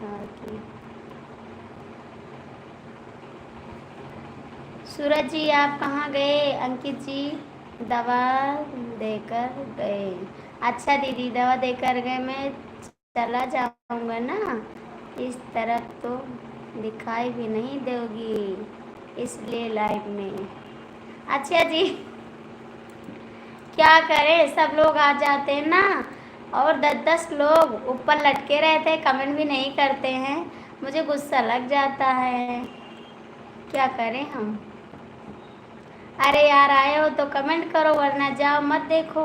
बाकी सूरज जी आप कहाँ गए? अंकित जी दवा देकर गए। अच्छा दीदी, दवा देकर गए, मैं चला जाऊंगा ना, इस तरफ तो दिखाई भी नहीं दोगी, इसलिए लाइव में। अच्छा जी, क्या करें, सब लोग आ जाते हैं ना, और 10-10 लोग ऊपर लटके रहते हैं, कमेंट भी नहीं करते हैं, मुझे गुस्सा लग जाता है। क्या करें हम? अरे यार, आए हो तो कमेंट करो, वरना जाओ मत देखो।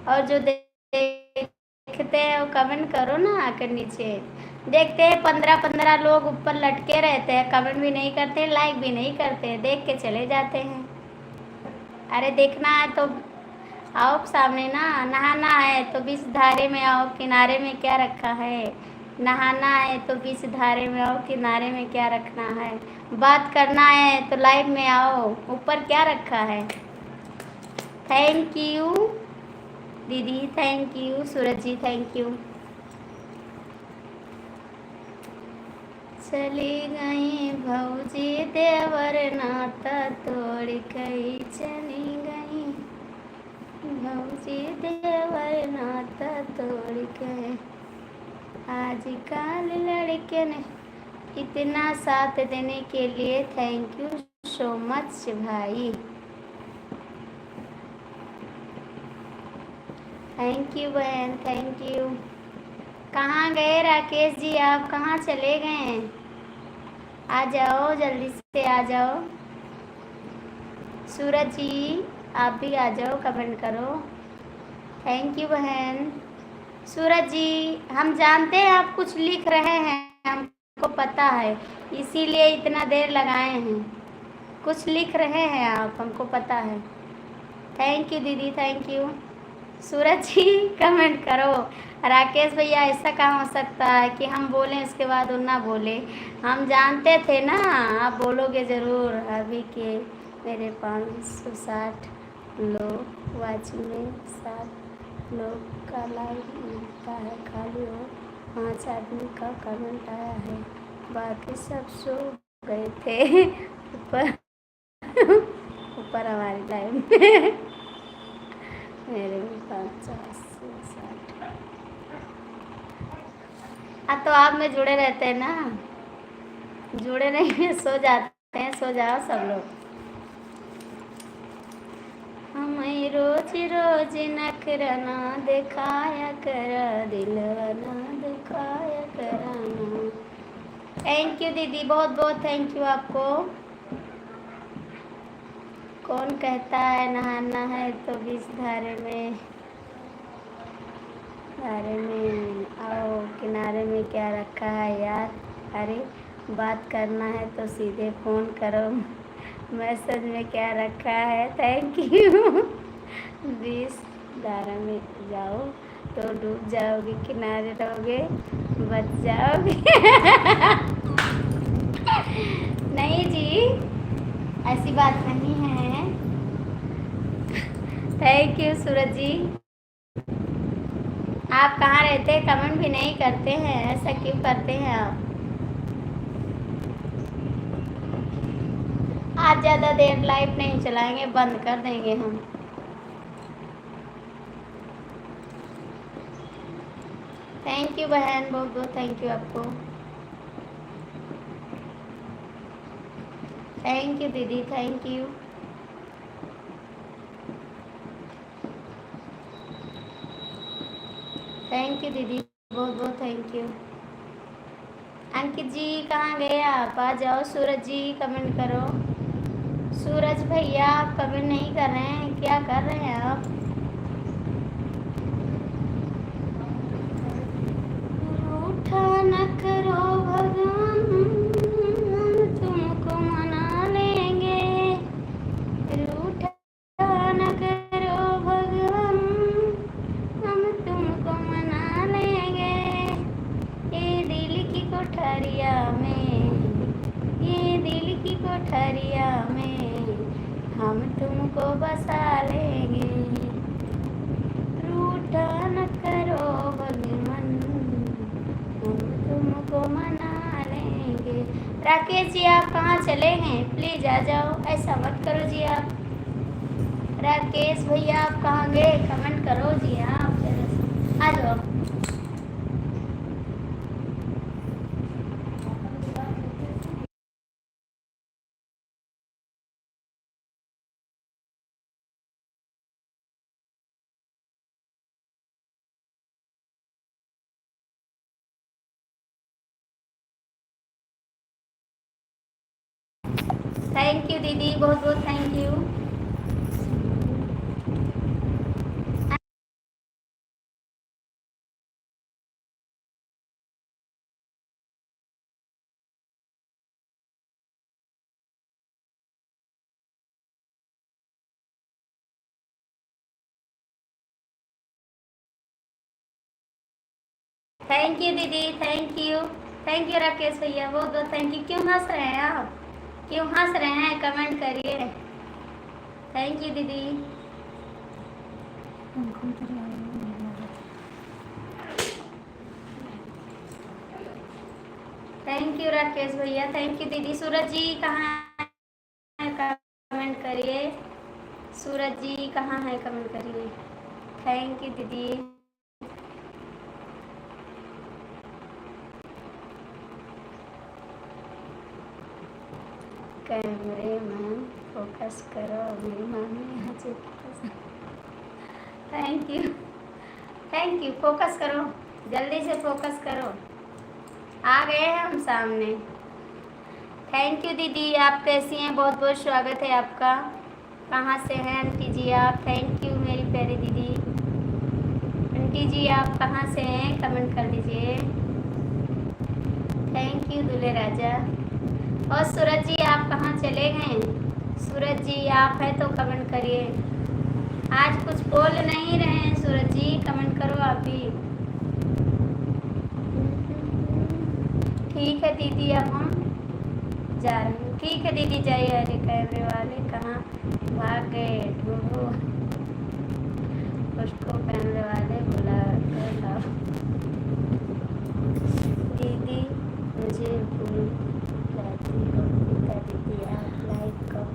और जो देखते हैं वो कमेंट करो ना आकर नीचे। देखते हैं 15-15 लोग ऊपर लटके रहते हैं, कमेंट भी नहीं करते, लाइक भी नहीं करते, देख के चले जाते हैं। अरे देखना है तो आओ सामने ना। नहाना है तो बीच धारे में आओ, किनारे में क्या रखा है। नहाना है तो बीच धारे में आओ, किनारे में क्या रखना है। बात करना है तो लाइव में आओ, ऊपर क्या रखा है। थैंक यू दीदी, thank you Suraj ji, thank you. चली गई भौजी देवर नाता तोड़ गई, चली गई भौजी देवर नाता तोड़ गए। आजकल लड़के ने इतना साथ देने के लिए थैंक यू सो मच भाई। थैंक यू बहन, थैंक यू। कहाँ गए राकेश जी, आप कहाँ चले गए? आ जाओ, जल्दी से आ जाओ। सूरज जी आप भी आ जाओ, कमेंट करो। थैंक यू बहन। सूरज जी हम जानते हैं आप कुछ लिख रहे हैं, हमको पता है, इसीलिए इतना देर लगाए हैं। कुछ लिख रहे हैं आप, हमको पता है। थैंक यू दीदी, thank you. Suraj ji comment करो। राकेश भैया ऐसा कहाँ हो सकता है कि हम बोलें उसके बाद वो ना बोले। हम जानते थे ना आप बोलोगे ज़रूर। अभी के मेरे 560 लोग वाच में, 7 लोग का लाइक मिलता है, खाली हो 5 आदमी का कमेंट आया है, बाकी सब सो गए थे ऊपर ऊपर हमारी लाइव में मेरे भी 560। तो आप में जुड़े रहते हैं ना, जुड़े नहीं सो जाते हैं। सो जाओ सब लोग। हमें रोज रोज नखराना दिखाया कर, दिलवा ना दिखाया कराना। थैंक यू दीदी, बहुत बहुत थैंक यू आपको। कौन कहता है नहाना है तो बीच धारे में आओ, किनारे में क्या रखा है यार। अरे बात करना है तो सीधे फ़ोन करो, मैसेज में क्या रखा है। Thank you. बीच धारा में जाओ तो डूब जाओगे, किनारे रहोगे बच जाओगे नहीं जी, ऐसी बात नहीं है। थैंक यू सूरज जी। आप कहाँ रहते हैं, कमेंट भी नहीं करते हैं, ऐसा क्यों करते हैं आप? आज ज़्यादा देर लाइव नहीं चलाएंगे, बंद कर देंगे हम। थैंक यू बहन, बहुत बहुत थैंक यू आपको। थैंक यू दीदी, थैंक यू। थैंक यू दीदी, बहुत बहुत थैंक यू। अंकित जी कहाँ गए आप? आ जाओ। सूरज जी कमेंट करो। सूरज भैया आप कमेंट नहीं कर रहे हैं, क्या कर रहे हैं आप? रूठा न करो भगवान, तुमको मना लेंगे। रूठा नगरिया में हम तुमको बसा लेंगे, रूठा न करो भगवान, हम तुमको मना लेंगे। राकेश जी आप कहाँ चले हैं? प्लीज आ जाओ, ऐसा मत करो जी आप। राकेश भैया आप कहाँ गए? कमेंट करो जी आप, आ जाओ। थैंक यू दीदी, बहुत बहुत थैंक यू। थैंक यू दीदी, thank you. Thank you Rakesh भैया, बहुत बहुत थैंक यू। क्यों हंस रहे हैं आप? क्यों हंस रहे हैं? कमेंट करिए। थैंक यू दीदी। थैंक यू राकेश भैया, थैंक यू दीदी। सूरज जी कहाँ है? कमेंट करिए। सूरज जी कहाँ है? कमेंट करिए। थैंक यू दीदी। कैमरे में फोकस करो, मेरी मम्मी आ चुकी। Thank you, thank you. Focus करो, जल्दी से फोकस करो। आ गए हैं हम सामने। थैंक यू दीदी, आप कैसी हैं? बहुत बहुत स्वागत है आपका। कहाँ से हैं आंटी जी आप? थैंक यू मेरी प्यारी दीदी। आंटी जी आप कहाँ से हैं? कमेंट कर दीजिए। थैंक यू दूल्हे राजा। और सूरज जी आप कहाँ चले गए? सूरज जी आप है तो कमेंट करिए। आज कुछ बोल नहीं रहे हैं सूरज जी, कमेंट करो आप भी। ठीक है दीदी, अब हम जा रहे हैं। ठीक है दीदी जाइए। अरे कैमरे वाले कहाँ भाग गए? ढूंढो उसको, कैमरे वाले बुला कर लाओ। दीदी मुझे भूल जाती हो, दीदी आप लाइक करो।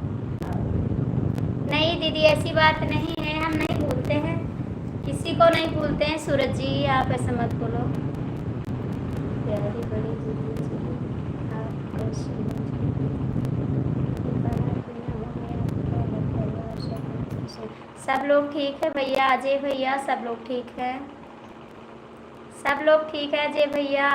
नहीं दीदी ऐसी बात नहीं है, हम नहीं भूलते हैं, किसी को नहीं भूलते हैं। सूरज जी आप ऐसा मत बोलो। प्यारी बड़ी दीदी जी आपको सब लोग ठीक है भैया? अजय भैया सब लोग ठीक है? सब लोग ठीक है अजय भैया?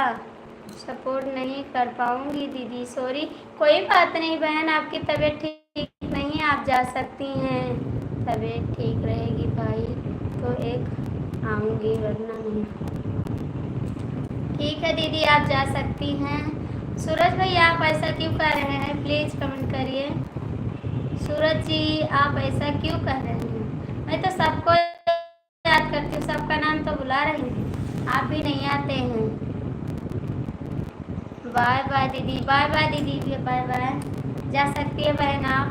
सपोर्ट नहीं कर पाऊंगी दीदी, सॉरी। कोई बात नहीं बहन, आपकी तबीयत ठीक नहीं, आप जा सकती हैं। तबीयत ठीक रहेगी भाई तो एक आऊँगी, वरना नहीं। ठीक है दीदी आप जा सकती हैं। सूरज भैया आप ऐसा क्यों कर रहे हैं? प्लीज़ कमेंट करिए। सूरज जी आप ऐसा क्यों कर रहे हैं? मैं तो सबको याद करती हूँ, सबका नाम तो बुला रही हूँ, आप भी नहीं आते हैं। बाय बाय दीदी, बाय बाय दीदी, बाय बाय। जा सकती है बहन आप।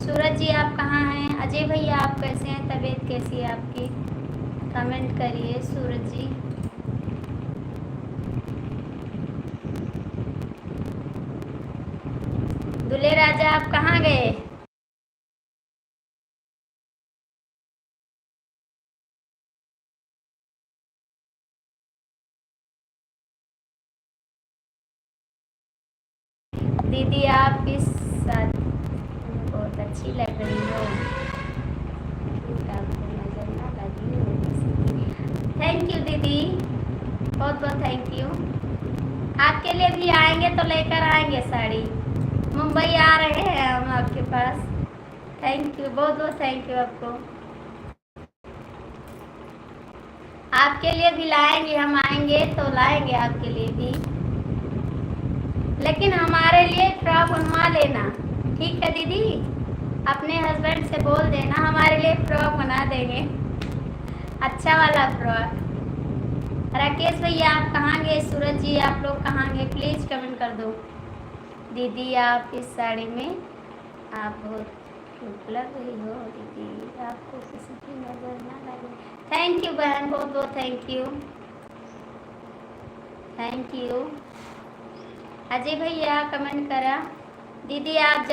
सूरज जी आप कहाँ हैं? अजय भैया आप कैसे हैं? तबीयत कैसी है आपकी? कमेंट करिए सूरज जी। दूल्हे राजा आप कहाँ गए? दीदी आप इस साथ बहुत अच्छी लग रही हो, आपको नजर ना लगी हो। थैंक यू दीदी, बहुत बहुत थैंक यू। आपके लिए भी आएंगे तो लेकर आएंगे साड़ी, मुंबई आ रहे हैं हम आपके पास। थैंक यू, बहुत बहुत थैंक यू आपको। आपके लिए भी लाएंगे, हम आएंगे तो लाएंगे आपके लिए भी, लेकिन हमारे लिए फ्रॉक बनवा लेना, ठीक है दीदी? अपने हस्बैंड से बोल देना हमारे लिए फ्रॉक बना देंगे, अच्छा वाला फ्रॉक। राकेश भैया आप कहाँ गए? सूरज जी आप लोग कहाँ गए? प्लीज़ कमेंट कर दो। दीदी आप इस साड़ी में आप बहुत क्यूट लग रही हो दीदी, आपको किसी की नज़र ना लगे। थैंक यू बहन, बहुत बहुत thank you, thank you. Ajay भैया कमेंट करा, दीदी आप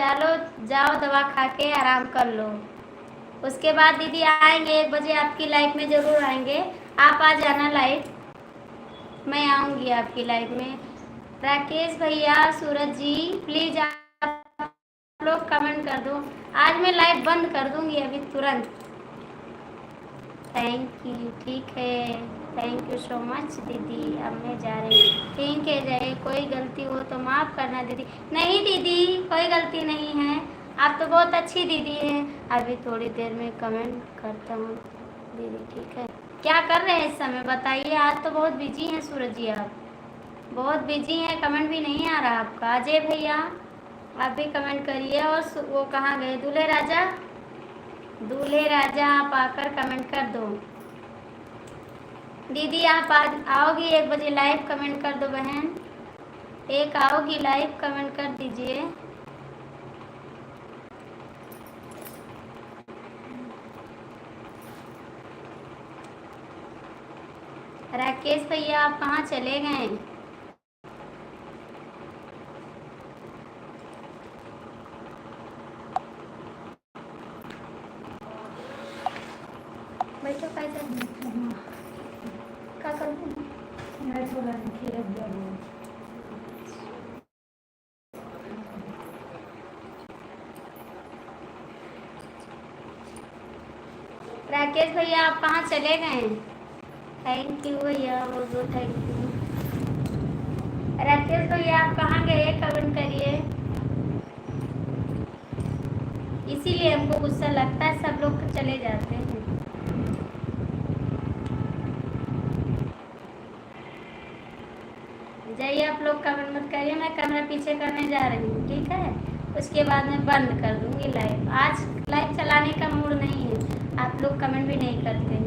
जाओ दवा खा के आराम कर लो, उसके बाद दीदी आएंगे 1 बजे आपकी लाइफ में ज़रूर आएंगे। आप आ जाना लाइव, मैं आऊँगी आपकी लाइफ में। राकेश भैया, सूरज जी प्लीज़ आप लोग कमेंट कर दो, आज मैं लाइव बंद कर दूँगी अभी तुरंत। थैंक यू, ठीक है, थैंक यू सो मच दीदी, अब मैं जा रही हूँ। ठीक है जाए, कोई गलती हो तो माफ़ करना दीदी। नहीं दीदी कोई गलती नहीं है, आप तो बहुत अच्छी दीदी हैं। अभी थोड़ी देर में कमेंट करता हूँ दीदी, ठीक है। क्या कर रहे हैं इस समय बताइए, आज तो बहुत बिजी हैं सूरज जी, आप बहुत बिजी हैं, कमेंट भी नहीं आ रहा आपका। अजय भैया आप भी कमेंट करिए। और वो कहाँ गए, दूल्हे राजा, दूल्हे राजा आप आकर कमेंट कर दो। दीदी आप आज आओगी 1 बजे लाइव, कमेंट कर दो बहन, एक आओगी लाइव कमेंट कर दीजिए। राकेश भैया आप कहाँ चले गए? बैठो कैसे क्या करूँ, राकेश भैया आप कहाँ चले गए? थैंक यू भैया, बहुत बहुत थैंक यू। राकेश भैया आप कहाँ गए, कमेंट करिए। इसीलिए हमको गुस्सा लगता है, सब लोग चले जाते हैं। जाइए आप लोग कमेंट मत करिए, मैं कैमरा पीछे करने जा रही हूँ, ठीक है। उसके बाद मैं बंद कर दूँगी लाइव, आज लाइव चलाने का मूड नहीं है, आप लोग कमेंट भी नहीं करते हैं।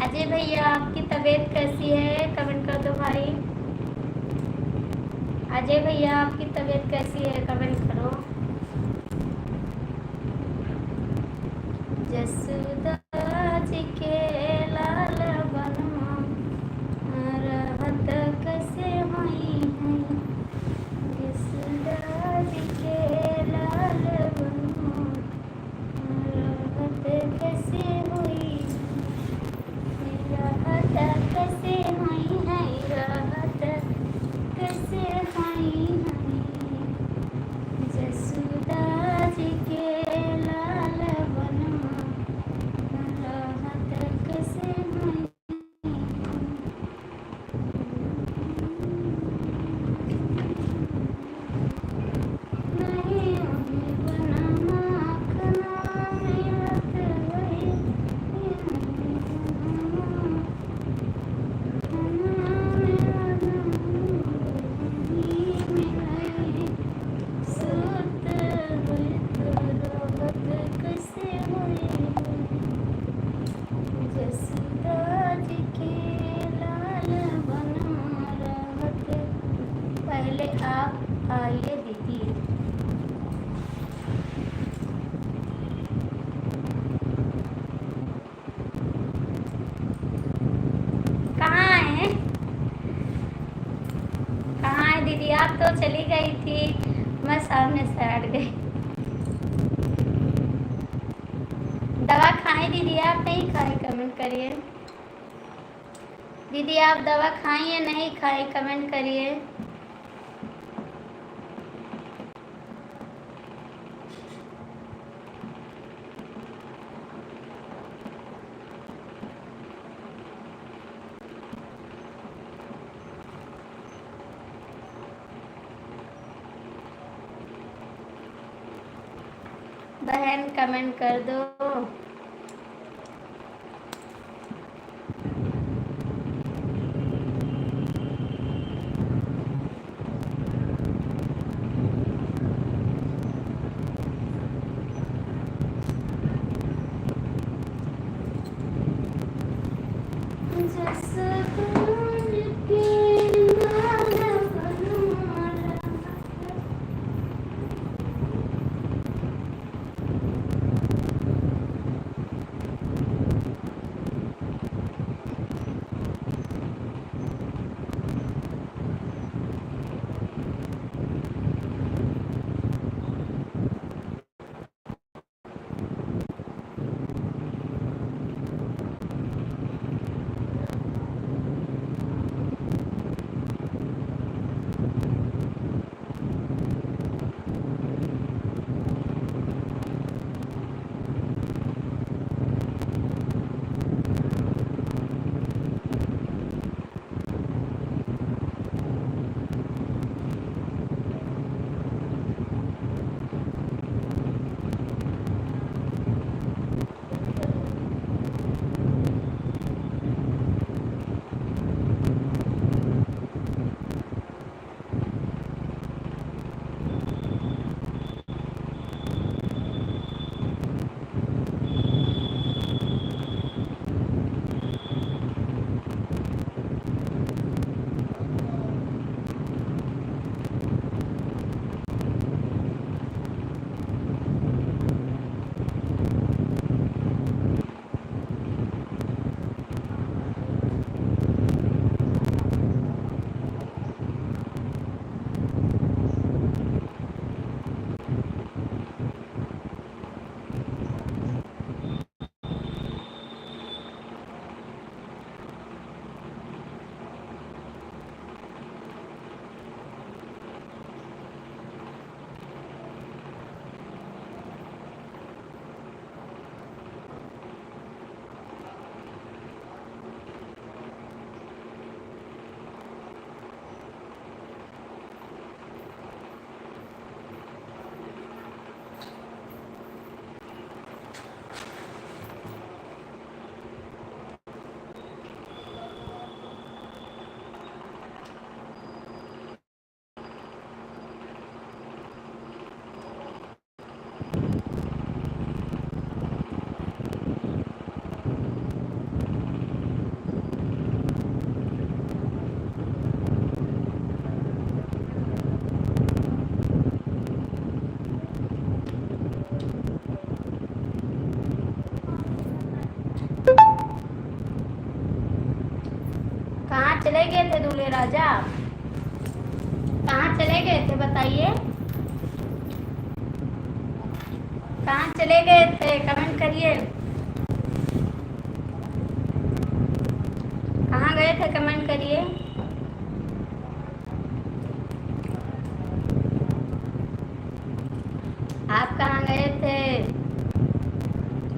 अजय भैया आपकी तबीयत कैसी है, कमेंट कर दो भाई। अजय भैया आपकी तबीयत कैसी है, कमेंट करो। जसोदा जी के लाल बनवा रहत कैसे हुई है, जसोदा जी के लाल बनवा रहत कैसे हुई, रहत कैसे हुई है, रहत कैसे हुई है, जसोदा जी के लाल बनवा रहत कैसे हुई। नहीं बना माखना मिलत वही, सुत हुई तो रहत कैसे हुई, जसोदा जी के लाल बनवा रहत। पहले आप आइए दीदी, कहाँ आए, कहाँ है दीदी, आप तो चली गई थी, मैं सामने से हट गई। दवा खाएं दीदी, आप नहीं खाए कमेंट करिए। दीदी आप दवा खाएं या नहीं खाए कमेंट करिए। बहन कमेंट कर दो। दूल्हे राजा? कहाँ चले गए थे बताइए, कहाँ चले गए थे? कमेंट करिए, कहाँ गए थे? कमेंट करिए। आप कहाँ गए थे?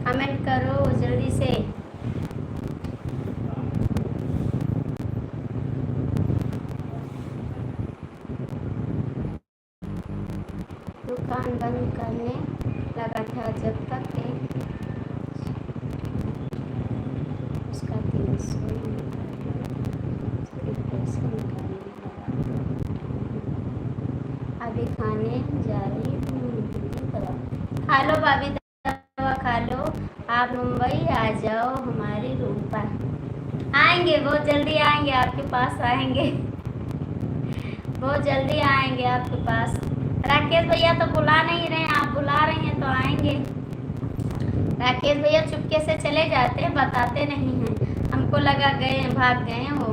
कमेंट करो जल्दी से। दुकान बंद करने लगा था जब तक एक उसका 300 अभी खाने जा रही हूँ। खा लो भाभी, दवा खा लो। आप मुंबई आ जाओ हमारे रूम पर। आएंगे, बहुत जल्दी आएंगे, आपके पास आएंगे, बहुत जल्दी आएंगे आपके पास। राकेश भैया तो बुला नहीं रहे, आप बुला रही हैं तो आएंगे। राकेश भैया चुपके से चले जाते हैं, बताते नहीं हैं, हमको लगा गए भाग गए हैं वो।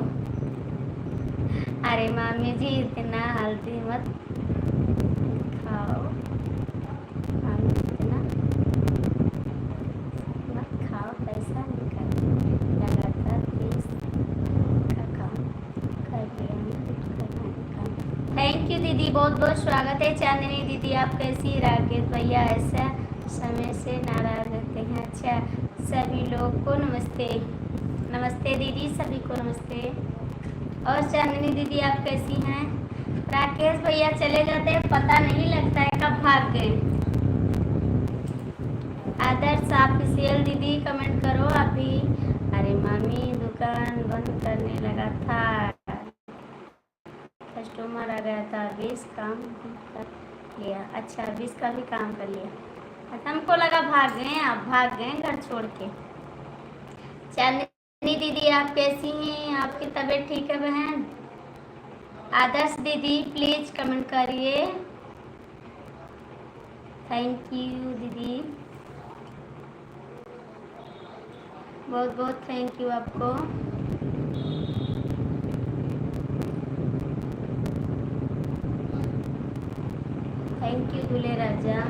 अरे मामी जी इतना हल्दी मत खाओ, मामी इतना मत खाओ, पैसा निकल लगातार 30 का काम कर लिया। थैंक यू दीदी, बहुत बहुत स्वागत है। चांदनी दीदी आप कैसी? राकेश भैया ऐसा समय से नाराज रहते हैं। अच्छा, सभी लोग को नमस्ते। नमस्ते दीदी, सभी को नमस्ते। और चांदनी दीदी आप कैसी हैं? राकेश भैया चले जाते हैं, पता नहीं लगता है कब भाग गए। आदर्श ऑफिशियल दीदी कमेंट करो आप भी। अरे मामी दुकान बंद करने लगा था, कस्टमर आ गया था, 20 काम कर लिया। अच्छा 20 का भी काम कर लिया। अच्छा हमको लगा भाग गए, आप भाग गए घर छोड़ के। चांदनी दीदी आप कैसी हैं? आपकी तबीयत ठीक है बहन? आदर्श दीदी प्लीज कमेंट करिए। थैंक यू दीदी, बहुत बहुत थैंक यू आपको। थैंक यू दूल्हे राजा।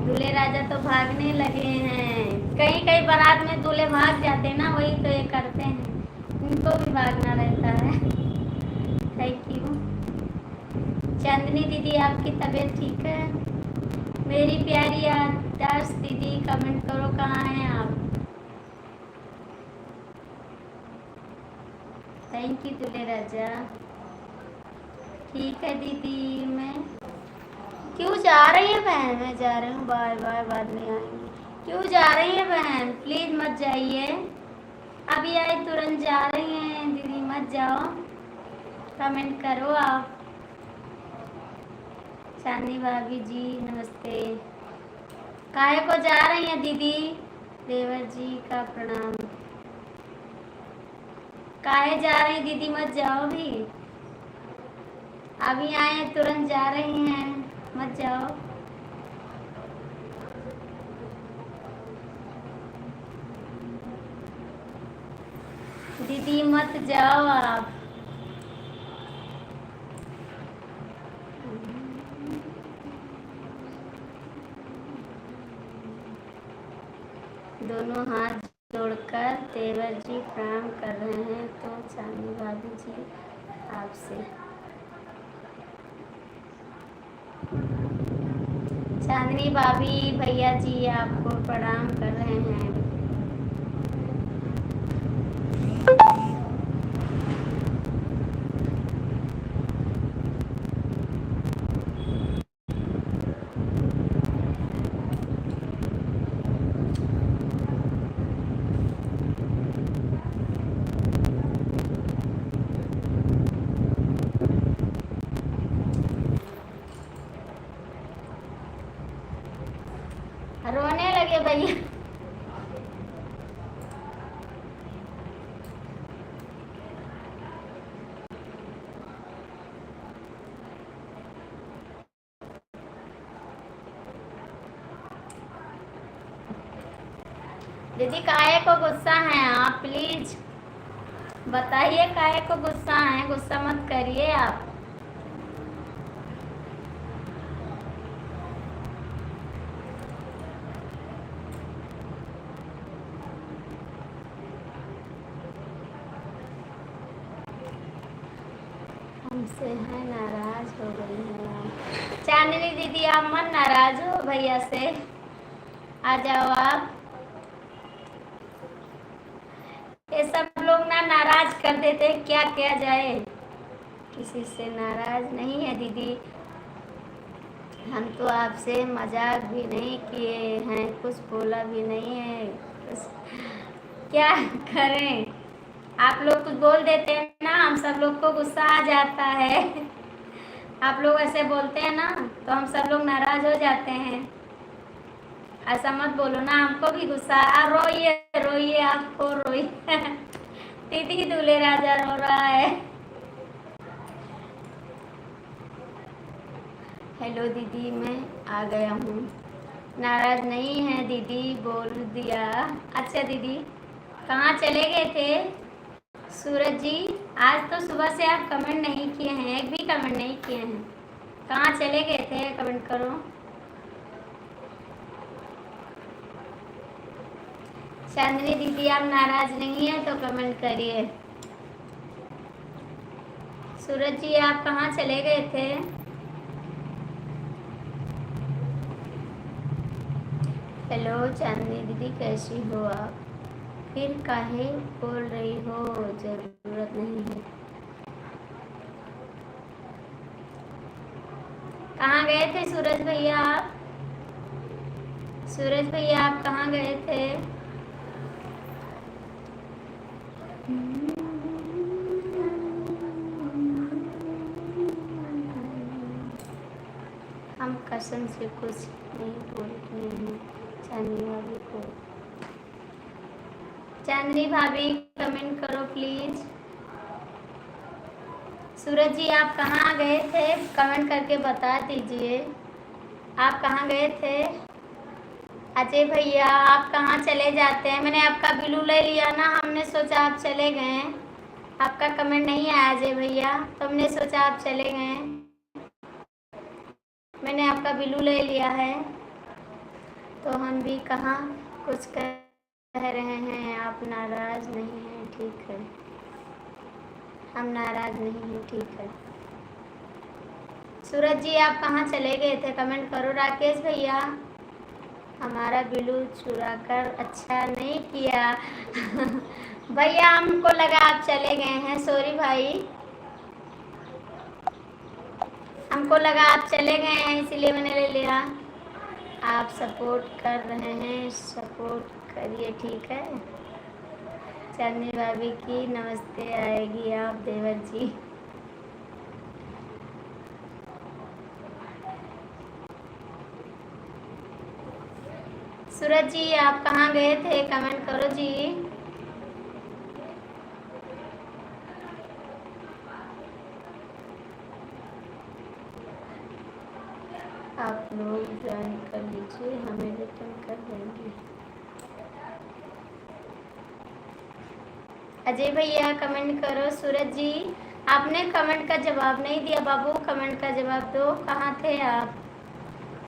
दूल्हे राजा तो भागने लगे हैं, कहीं कहीं बारात में दूल्हे भाग जाते हैं ना, वही तो ये करते हैं, इनको भी भागना रहता है। Thank you. चांदनी दीदी आपकी तबीयत ठीक है? मेरी प्यारी आदर्श दीदी कमेंट करो कहाँ हैं आप? थैंक यू दूल्हे राजा। ठीक है दीदी, मैं क्यों जा रही है बहन? मैं जा रही हूँ, बाय बाय, बाद में आएंगे। क्यों जा रही है बहन? प्लीज मत जाइए, अभी आए तुरंत जा रही हैं दीदी, मत जाओ। कमेंट करो आप। चांदनी भाभी जी नमस्ते। काहे को जा रही हैं दीदी? देवर जी का प्रणाम। काहे जा रही दीदी? मत जाओ भी, अभी आए तुरंत जा रही हैं, मत जाओ। दीदी मत जाओ आप। दोनों हाथ जोड़कर देवर जी प्रणाम कर रहे हैं, तो चांदनी भाभी जी आपसे। चांदनी भाभी भैया जी आपको प्रणाम कर रहे हैं। रोने लगे भैया। दीदी काहे को गुस्सा हैं आप? प्लीज बताइए काहे को गुस्सा है, गुस्सा मत करिए आप। हमसे है नाराज हो गई है चांदनी दीदी, आप मन नाराज हो भैया से, आ जाओ आप। ये सब लोग ना नाराज कर देते, क्या किया जाए, किसी से नाराज नहीं है दीदी। हम तो आपसे मजाक भी नहीं किए हैं, कुछ बोला भी नहीं है, क्या करें। आप लोग कुछ बोल देते हैं ना, हम सब लोग को गुस्सा आ जाता है। आप लोग ऐसे बोलते हैं ना तो हम सब लोग नाराज हो जाते हैं। ऐसा मत बोलो ना, हमको भी गुस्सा रोइए रोइए, आपको रोइए। दीदी दूल्हे राजा रो रहा है। हेलो दीदी, मैं आ गया हूँ। नाराज नहीं है दीदी, बोल दिया। अच्छा दीदी, कहाँ चले गए थे सूरज जी? आज तो सुबह से आप कमेंट नहीं किए हैं, एक भी कमेंट नहीं किए हैं, कहाँ चले गए थे? कमेंट करो। चांदनी दीदी, आप नाराज नहीं है तो कमेंट करिए। सूरज जी, आप कहाँ चले गए थे? हेलो चांदनी दीदी, कैसी हो आप? फिर काहे बोल रही हो, जरूरत नहीं है। कहाँ गए थे सूरज भैया आप? सूरज भैया, आप कहाँ गए थे? हम कसम से कुछ नहीं बोलते हैं चांदनी भाभी को। चांदनी भाभी, कमेंट करो प्लीज। सूरज जी, आप कहाँ गए थे? कमेंट करके बता दीजिए, आप कहाँ गए थे? अजय भैया, आप कहाँ चले जाते हैं? मैंने आपका बिलू ले लिया ना, हमने सोचा आप चले गए। आपका कमेंट नहीं आया अजय भैया, तो हमने सोचा आप चले गए। मैंने आपका बिलू ले लिया है, तो हम भी कहाँ कुछ कह रहे हैं। आप नाराज नहीं हैं, ठीक है। हम नाराज नहीं हैं, ठीक है। सूरज जी, आप कहाँ चले गए थे? कमेंट करो। राकेश भैया, हमारा बिलू चुरा कर अच्छा नहीं किया। भैया, हमको लगा आप चले गए हैं, सॉरी भाई, हमको लगा आप चले गए हैं, इसीलिए मैंने ले लिया। आप सपोर्ट कर रहे हैं, सपोर्ट करिए, ठीक है। चांदनी भाभी की नमस्ते आएगी आप देवर जी। सूरज जी, आप कहाँ गए थे? कमेंट करो जी। आप लोग ज्वाइन कर लीजिए, हमें रिटर्न कर देंगे। अजय भैया, कमेंट करो। सूरज जी, आपने कमेंट का जवाब नहीं दिया बाबू, कमेंट का जवाब दो। कहाँ थे आप?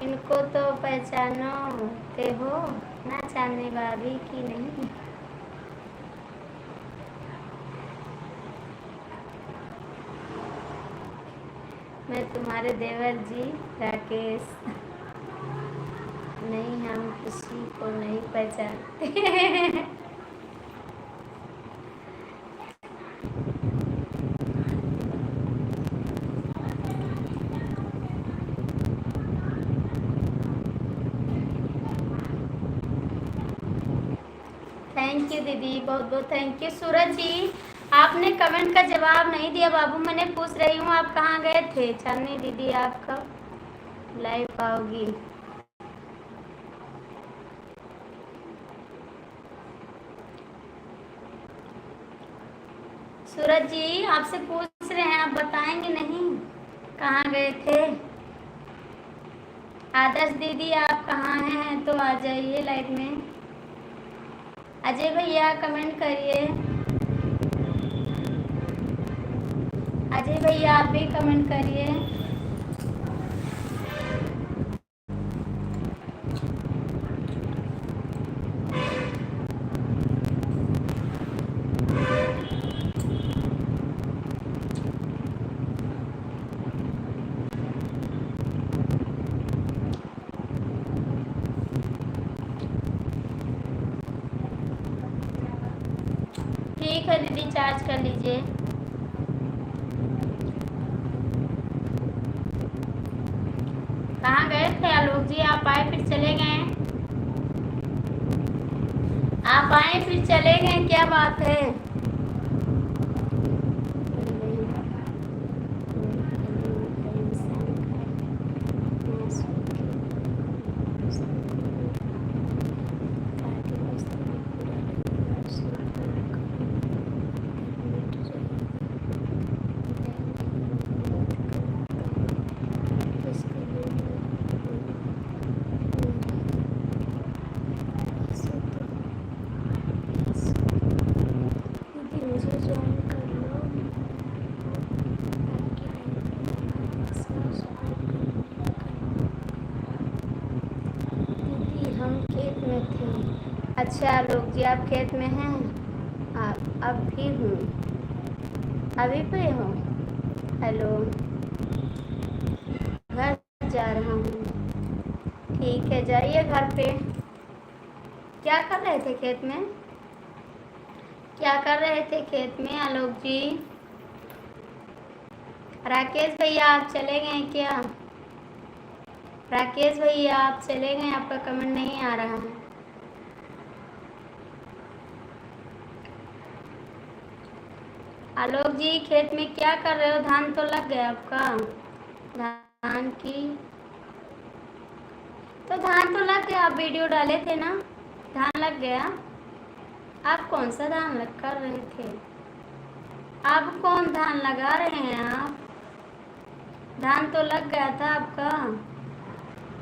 इनको तो पहचानते हो ना चांदनी भाभी की नहीं? मैं तुम्हारे देवर जी राकेश। नहीं, हम किसी को नहीं पहचानते। थैंक यू दीदी, बहुत बहुत थैंक यू। सूरज जी, आपने कमेंट का जवाब नहीं दिया बाबू, मैंने पूछ रही हूँ आप कहाँ गए थे? चांदनी दीदी, आप कब लाइव आओगी? सूरज जी, आपसे पूछ रहे हैं, आप बताएंगे नहीं कहाँ गए थे? आदर्श दीदी, आप कहाँ हैं? तो आ जाइए लाइव में। अजय भैया, कमेंट करिए। अजय भैया आप भी कमेंट करिए। ठीक है दीदी, चार्ज कर लीजिए। कहाँ गए थे आलोक जी? आप आए फिर चले गए। आप आए फिर चले गए, क्या बात है? अच्छा लोग जी, आप खेत में हैं? आप अब भी हूँ, अभी पे हो? हेलो, घर जा रहा हूँ। ठीक है, जाइए घर पे। क्या कर रहे थे खेत में? क्या कर रहे थे खेत में आलोक जी? राकेश भैया आप चले गए क्या? राकेश भैया आप चले गए, आपका कमेंट नहीं आ रहा है। आलोक जी खेत में क्या कर रहे हो? धान तो लग गया आपका? धान की तो धान तो लग गया, आप वीडियो डाले थे ना, धान लग गया। आप कौन सा धान लग कर रहे थे? आप कौन धान लगा रहे हैं आप? धान तो लग गया था आपका।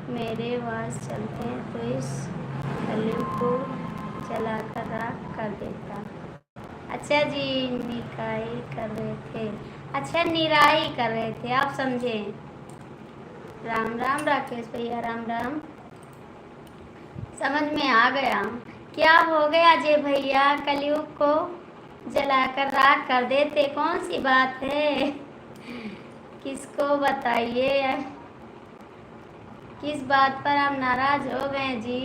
मेरे पास चलते हैं तो इस कली को जलाकर राख कर देता। अच्छा जी, निकाई कर रहे थे। अच्छा, निराई कर रहे थे, आप समझे। राम राम राकेश भैया, राम राम। समझ में आ गया। क्या हो गया अजय भैया? कलयुग को जलाकर राख कर देते, कौन सी बात है? किसको बताइए, किस बात पर आप नाराज हो गए जी?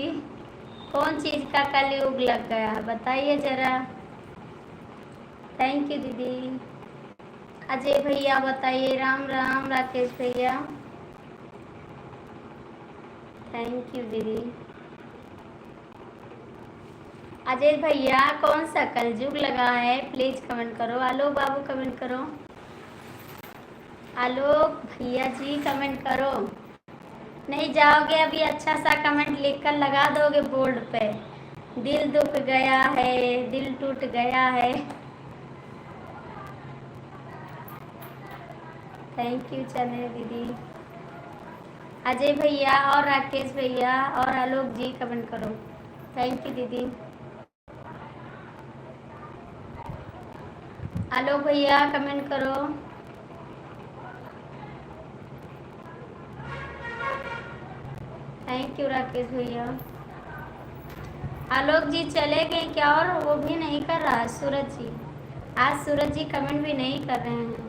कौन चीज़ का कलयुग लग गया, बताइए जरा। थैंक यू दीदी। अजय भैया बताइए। राम राम राकेश भैया, थैंक यू दीदी। अजय भैया कौन सा कलयुग लगा है, प्लीज कमेंट करो। आलोक बाबू कमेंट करो। आलोक भैया जी कमेंट करो। नहीं जाओगे अभी? अच्छा सा कमेंट लिखकर लगा दोगे बोर्ड पे। दिल दुख गया है, दिल टूट गया है। थैंक यू चने दीदी। अजय भैया और राकेश भैया और आलोक जी कमेंट करो। थैंक यू दीदी। आलोक भैया कमेंट करो। थैंक यू राकेश भैया। आलोक जी चले गए क्या? और वो भी नहीं कर रहा है सूरज जी। आज सूरज जी कमेंट भी नहीं कर रहे हैं।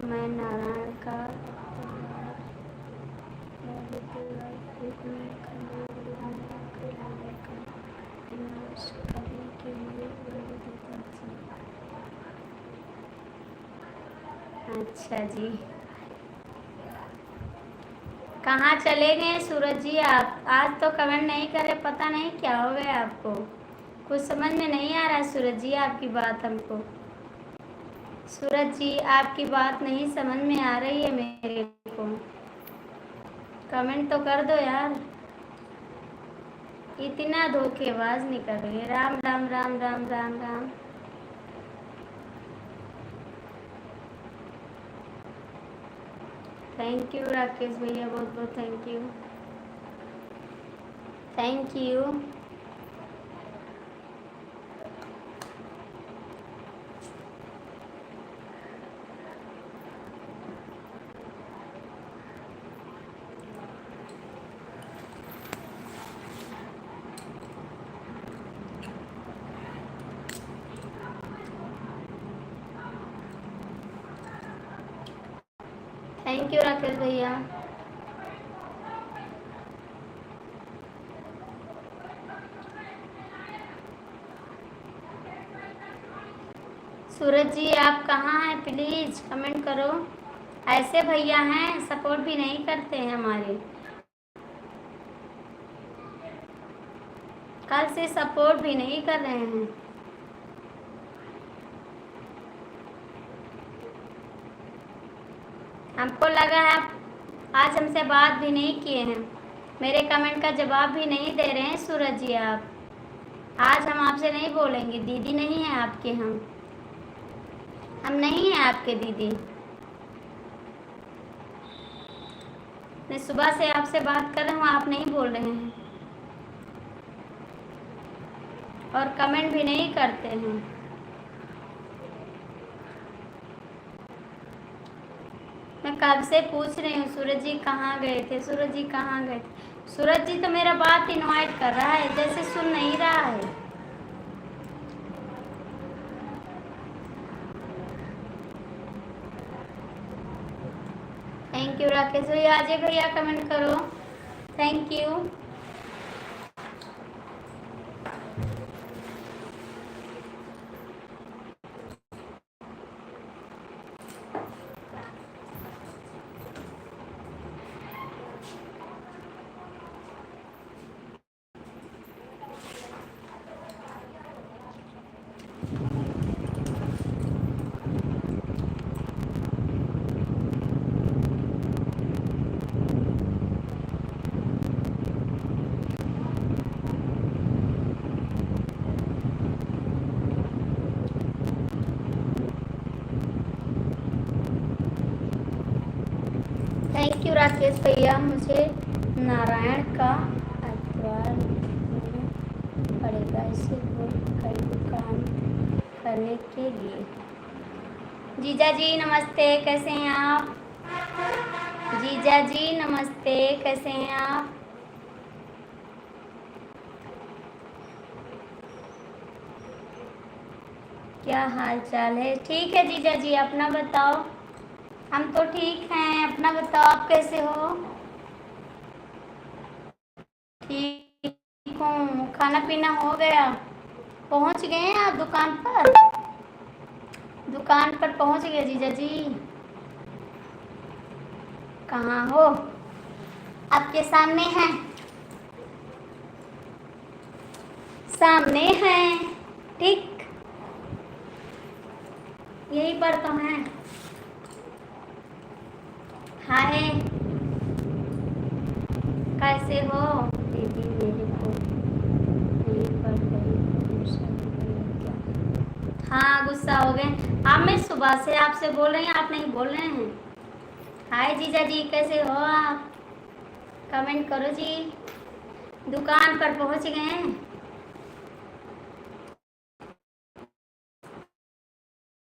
मैं नारायण का अच्छा जी, कहाँ चले गए सूरज जी आप? आज तो कमेंट नहीं करे, पता नहीं क्या हो गया आपको। कुछ समझ में नहीं आ रहा है सूरज जी आपकी बात हमको। सूरज जी आपकी बात नहीं समझ में आ रही है मेरे को। कमेंट तो कर दो यार। इतना धोखेबाज निकल गए। राम राम राम राम राम राम। थैंक यू राकेश भैया, बहुत बहुत thank you. Thank you. Thank you Rakesh भैया। सूरज जी आप कहाँ हैं, प्लीज कमेंट करो। ऐसे भैया हैं सपोर्ट भी नहीं करते हैं हमारे, कल से सपोर्ट भी नहीं कर रहे हैं। हमको लगा है आज हमसे बात भी नहीं किए हैं, मेरे कमेंट का जवाब भी नहीं दे रहे हैं सूरज जी आप। आज हम आपसे नहीं बोलेंगे, दीदी नहीं है आपके, हम नहीं हैं आपके दीदी। मैं सुबह से आपसे बात कर रहा हूँ, आप नहीं बोल रहे हैं और कमेंट भी नहीं करते हैं। मैं कब से पूछ रही हूँ सूरज जी कहाँ गए थे, सूरज जी कहाँ गए थे। सूरज जी तो मेरा बात इनवाइट कर रहा है, जैसे सुन नहीं रहा है। थैंक यू राकेश भैया। अजय भैया कमेंट करो, thank you. Thank you Rakesh भैया। मुझे नारायण का अखबार पड़ेगा इसे कई काम करने के लिए। जीजा जी नमस्ते, कैसे हैं आप? जीजा जी नमस्ते, कैसे हैं आप? क्या हाल चाल है? ठीक है जीजा जी, अपना बताओ। हम तो ठीक हैं, अपना बताओ आप कैसे हो? ठीक हूँ। खाना पीना हो गया? पहुँच गए हैं आप दुकान पर? दुकान पर पहुँच गए जीजा जी? कहाँ हो? आपके सामने हैं, सामने हैं, ठीक यही पर तो हैं। हाय कैसे हो दीदी? मेरे को नहीं पड़ रही। हाँ गुस्सा हो गए आप? मैं सुबह से आपसे बोल रही हूँ, आप नहीं बोल रहे हैं। हाय जीजा जी कैसे हो आप? कमेंट करो जी। दुकान पर पहुँच गए हैं?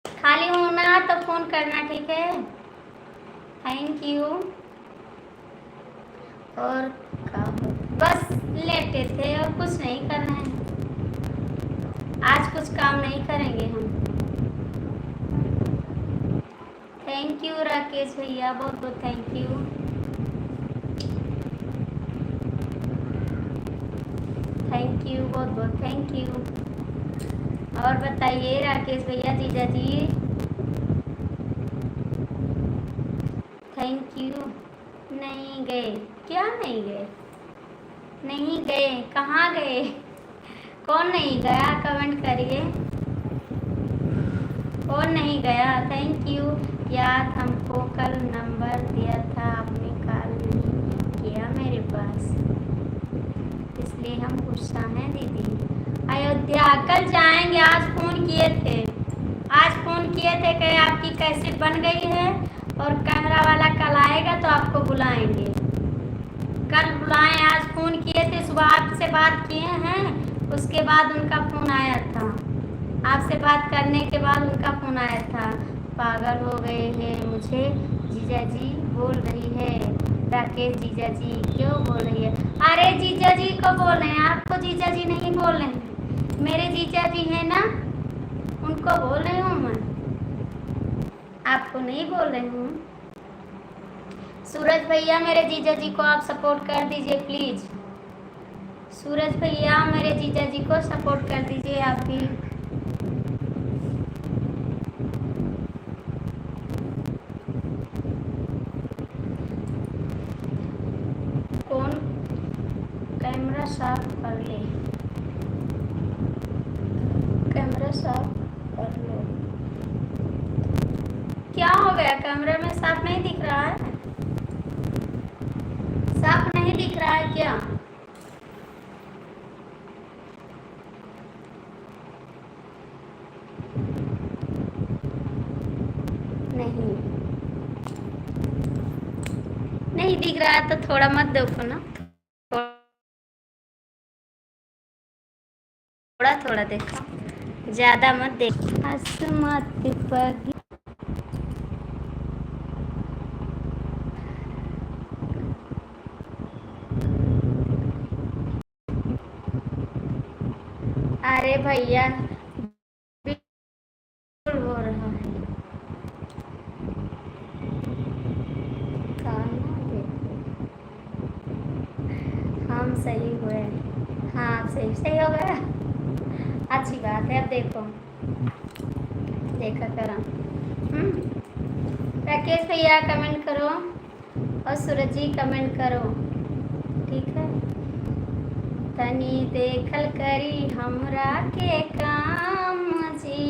खाली होना तो फोन करना, ठीक है? Thank you. और बस लेटे थे और कुछ नहीं करना है। आज कुछ काम नहीं करेंगे हम। थैंक यू राकेश भैया, बहुत बहुत थैंक यू। थैंक यू, बहुत बहुत थैंक यू। और बताइए राकेश भैया, जीजा जी थैंक यू। नहीं गए? क्या नहीं गए? नहीं गए, कहाँ गए? कौन नहीं गया? कमेंट करिए, कौन नहीं गया? Thank you. याद हमको कल नंबर दिया था, आपने कॉल नहीं किया मेरे पास, इसलिए हम गुस्सा हैं दीदी। अयोध्या कल जाएंगे, आज फ़ोन किए थे, आज फ़ोन किए थे कि आपकी कैसेट बन गई है और कैमरा वाला कल आएगा तो आपको बुलाएंगे। कल बुलाएं, आज फ़ोन किए थे, सुबह आपसे बात किए हैं, उसके बाद उनका फ़ोन आया था। आपसे बात करने के बाद उनका फ़ोन आया था। पागल हो गए हैं मुझे जीजा जी बोल रही है। राकेश जीजा जी क्यों बोल रही है? अरे जीजा जी को बोल रहे हैं, आपको जीजा जी नहीं बोल रहे हैं। मेरे जीजा जी हैं ना, उनको बोल रही हूँ मैं, आपको नहीं बोल रही हूँ। सूरज भैया मेरे जीजा जी को आप सपोर्ट कर दीजिए प्लीज। सूरज भैया मेरे जीजा जी को सपोर्ट कर दीजिए आप भी। कौन कैमरा साफ कर ले, कैमरा साफ कर लो। क्या हो गया, कैमरे में साफ नहीं दिख रहा है? साफ नहीं दिख रहा है क्या? नहीं नहीं दिख रहा है तो थोड़ा मत देखो ना, थोड़ा थोड़ा देखो, ज्यादा मत देखो। आसमात पगी अरे भैया बिल्कुल हो रहा है, खाना देखो। हम सही हुए, हाँ आप सही सही हो गया, अच्छी बात है। अब देखो, देखा करा। राकेश भैया कमेंट करो और सूरज जी कमेंट करो, ठीक है। तनी देखल करी हमरा के काम जी,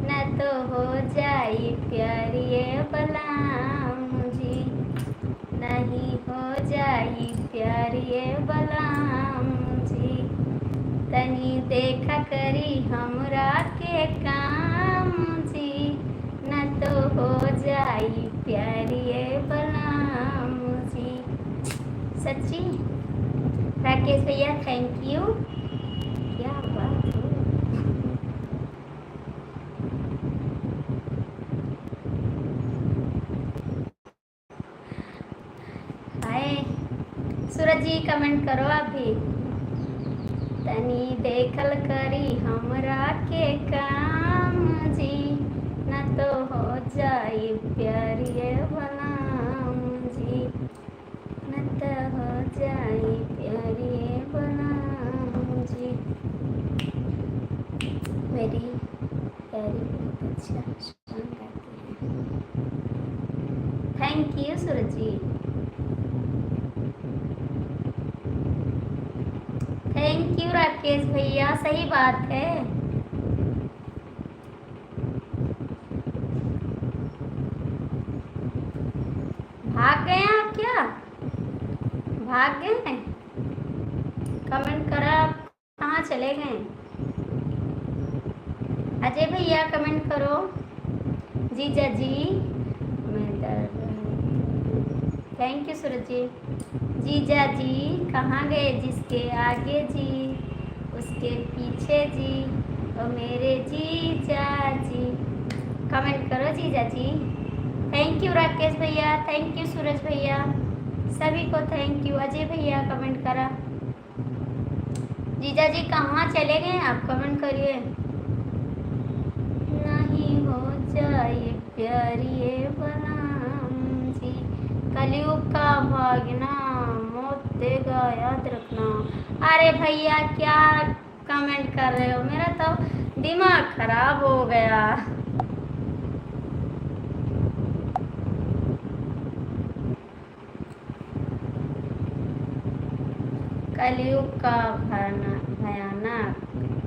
न तो हो जाई प्यारिए बलाम जी, नहीं हो जाई प्यारिए बलाम जी। तनी देखा करी हमरा के काम जी, न तो हो जाई प्यारिए बलाम जी। सच्ची राकेश भैया थैंक यू, क्या बात है। हाय सूरज जी कमेंट करो आप भी। तनी देखल करी हमरा के काम जी, न तो हो जाई प्यारिए बलाम जी, न तो हो जाई प्यारिए बलाम जी। मेरी प्यारी बहुत अच्छा सॉन्ग गाती है, thank you Suraj ji, thank you Rakesh भैया। सही बात है, भाग गए आप क्या? भाग गए? कमेंट करा, कहाँ चले गए? अजय भैया कमेंट करो। जीजा जी मैं थैंक यू सूरज जी। जीजा जी कहाँ गए, जिसके आगे जी उसके पीछे जी, ओ मेरे जीजा जी। कमेंट करो जीजा जी। थैंक यू राकेश भैया, थैंक यू सूरज भैया, सभी को थैंक यू। अजय भैया कमेंट करा। जीजा जी कहाँ चले गए आप, कमेंट करिए। नहीं हो जाए प्यारिए बलाम जी, कलयुग का भागना मौत देगा याद रखना। अरे भैया क्या कमेंट कर रहे हो, मेरा तो दिमाग खराब हो गया। कलयुग का भयानक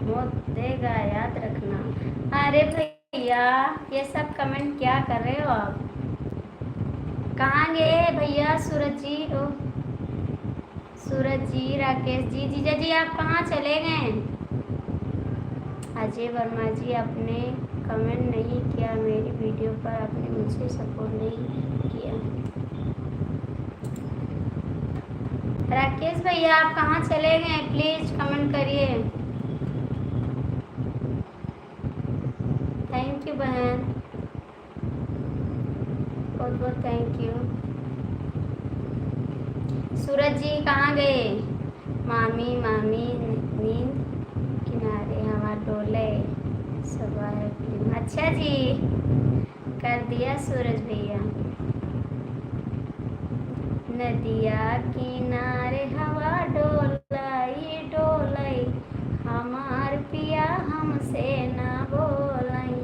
मौत देगा याद रखना। अरे भैया ये सब कमेंट क्या कर रहे हो आप, कहाँ गए भैया? सूरज जी, ओ सूरज जी, राकेश जी, जीजा जी आप कहाँ चले गए? अजय वर्मा जी आपने कमेंट नहीं किया मेरी वीडियो पर, आपने मुझे सपोर्ट नहीं किया। राकेश भैया आप कहाँ चले गए, प्लीज कमेंट करिए। थैंक यू बहन, बहुत बहुत थैंक यू। सूरज जी कहाँ गए? मामी मामी नींद किनारे हवा डोले सुबह है फिल्म। अच्छा जी कर दिया सूरज भैया, नदिया किनारे हवा डोलाई डोलाई, हमार पिया हमसे ना बोलाई।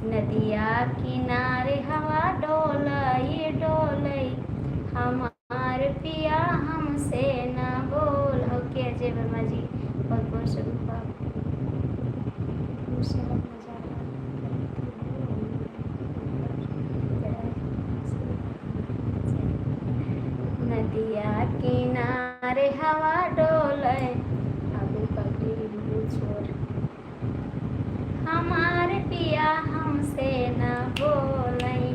नदिया किनारे हवा डोलाई डोलाई, हमार पिया हमसे ना बोल। ओके अजय वर्मा जी, बहुत बहुत शुक्रिया। नदिया किनारे हवा डोले, अभी पकड़ी छोर, हमारे पिया हमसे न बोलई।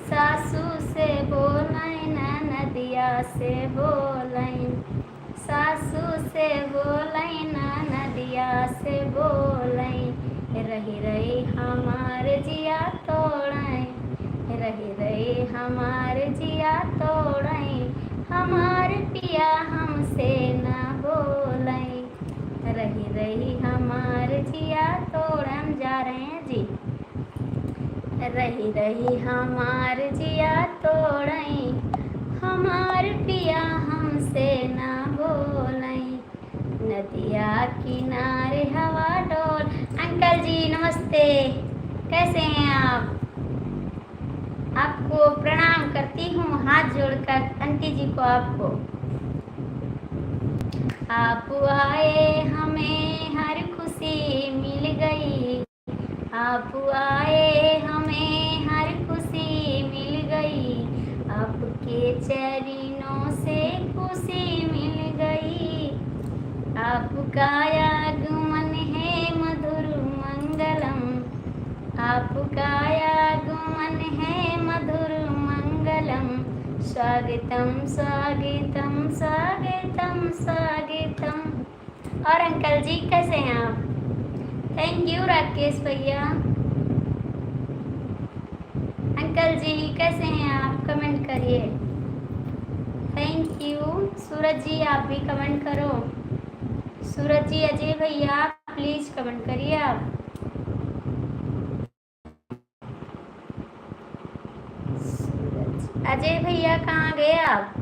सासू से बोलई न नदिया से बोलई, सासू से बोलई न नदिया से बोलई। रही रही हमारे जिया तोड़ई, रही रही हमारे जिया तोड़ई, हमारे पिया हमसे ना बोलई। रही रही हमारे जिया तोड़, हम जा रहे हैं जी। रही रही हमारे जिया तोड़ई, हमारे पिया हमसे ना बोलई। नदिया किनारे हवा डोल। अंकल जी नमस्ते, कैसे हैं आप? आपको प्रणाम करती हूँ हाथ जोड़कर, आंटी जी को आपको। आप आए हमें हर खुशी मिल गई, आप आए हमें हर खुशी मिल गई। आपके चरणों से खुशी मिल गई, आपका आगमन है मधुर मंगलम, आपका आगमन है मधुर मंगलम। स्वागतम स्वागतम स्वागतम स्वागतम। और अंकल जी कैसे हैं आप? थैंक यू राकेश भैया। अंकल जी कैसे हैं आप? कमेंट करिए। Thank you. सूरज जी आप भी कमेंट करो। सूरज जी, अजय भैया प्लीज कमेंट करिए आप। अजय भैया कहाँ गए आप?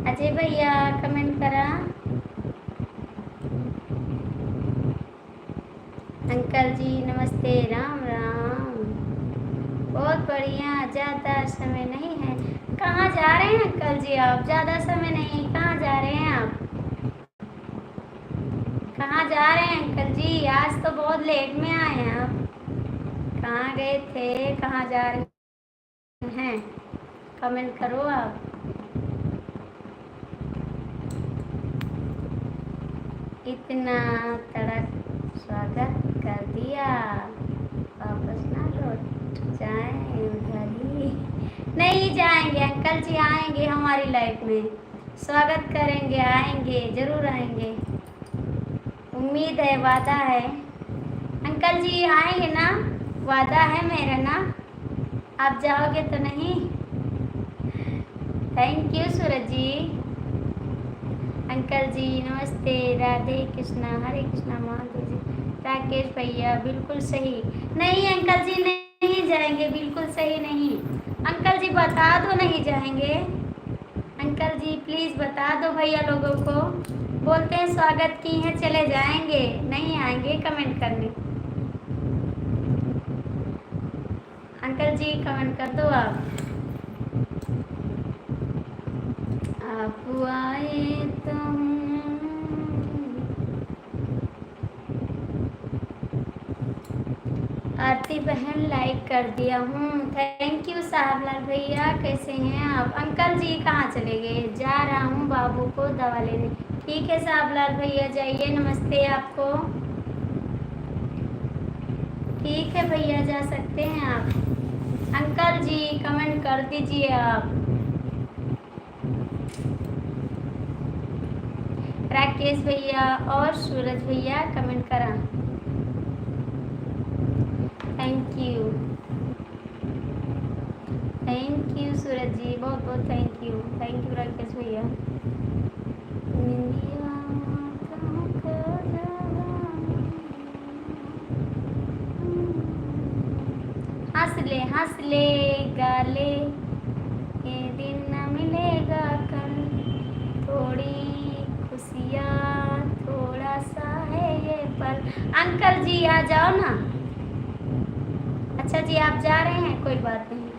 अजय भैया कमेंट करा। अंकल जी नमस्ते, राम राम। बहुत बढ़िया, ज़्यादा समय नहीं है। कहाँ जा रहे हैं अंकल जी आप? ज़्यादा समय नहीं, कहाँ जा रहे हैं आप? कहाँ जा रहे हैं अंकल जी? आज तो बहुत लेट में आए हैं आप। कहाँ गए थे, कहाँ जा रहे हैं? कमेंट करो आप। इतना तड़क स्वागत कर दिया, वापस ना लौट जाएं घर ही? नहीं जाएंगे अंकल जी, आएंगे हमारी लाइफ में, स्वागत करेंगे, आएंगे, जरूर आएंगे। उम्मीद है, वादा है। अंकल जी आएंगे ना? वादा है मेरा ना, आप जाओगे तो नहीं? Thank you Suraj ji. Uncle ji नमस्ते, राधे कृष्णा, हरे कृष्णा, महादेव जी। राकेश भैया बिल्कुल सही। नहीं अंकल जी नहीं जाएंगे, बिल्कुल सही नहीं। अंकल जी बता दो नहीं जाएंगे। अंकल जी प्लीज़ बता दो भैया लोगों को, बोलते हैं स्वागत की हैं चले जाएंगे, नहीं आएंगे कमेंट करने। अंकल जी कमेंट कर दो आप आए तुम। आरती बहन लाइक कर दिया हूँ, थैंक यू। साहबलाल भैया कैसे हैं आप? अंकल जी कहाँ चले गए? जा रहा हूँ बाबू को दवा लेने। ठीक है साहबलाल भैया जाइए, नमस्ते आपको। ठीक है भैया जा सकते हैं आप। अंकल जी कमेंट कर दीजिए आप। राकेश भैया और सूरज भैया कमेंट करा। Thank you, thank you Suraj जी, बहुत बहुत thank you. Thank you Rakesh भैया। हंस ले गाले, ये दिन न मिलेगा कल, थोड़ी खुशियाँ थोड़ा सा है ये पल। अंकल जी आ जाओ ना। अच्छा जी आप जा रहे हैं, कोई बात नहीं,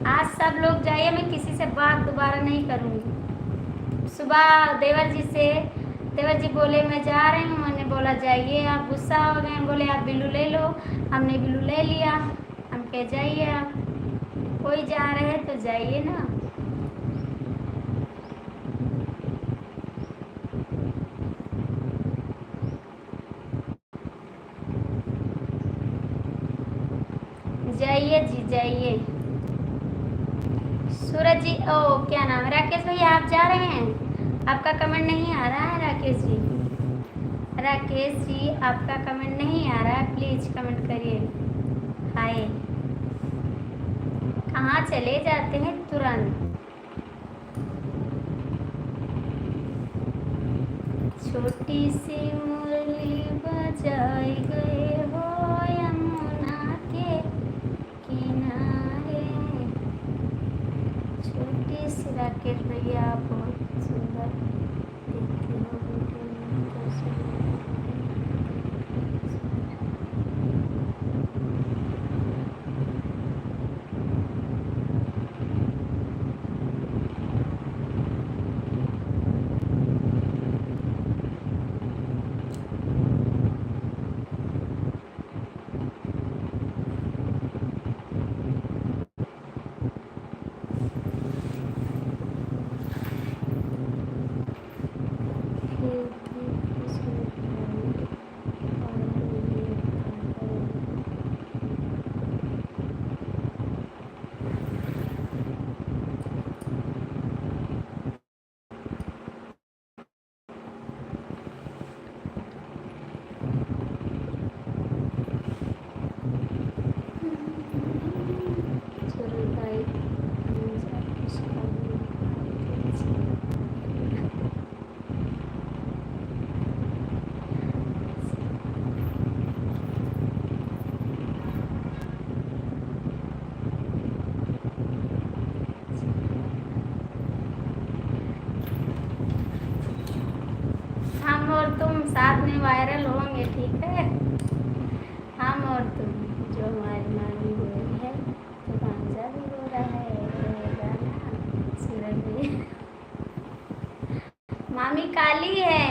आज सब लोग जाइए, मैं किसी से बात दोबारा नहीं करूँगी। सुबह देवर जी बोले मैं जा रही हूँ, मैंने बोला जाइए, आप गुस्सा हो गए, बोले आप बिल्लू ले लो, हमने बिल्लू ले लिया, हम कह जाइए आप, कोई जा रहे हैं तो जाइए ना। जाइए जी जाइए। सूरज जी, ओ क्या नाम है, राकेश भैया आप जा रहे हैं, आपका कमेंट नहीं आ रहा है राकेश जी। राकेश जी आपका कमेंट नहीं आ रहा है, प्लीज कमेंट करिए। हाय, कहाँ चले जाते हैं तुरंत। छोटी सी मुरली बजाई गए हो यमुना के किनारे। छोटी सी, राकेश भैया आप बहुत सुंदर दिखते हो वीडियो में, कैसे हम और तुम साथ में वायरल होंगे, ठीक है, हम और तुम। जो हमारी मामी गोरी है तो भांजा भी गोरा है, रहेगा ना सूरज भी। मामी काली है,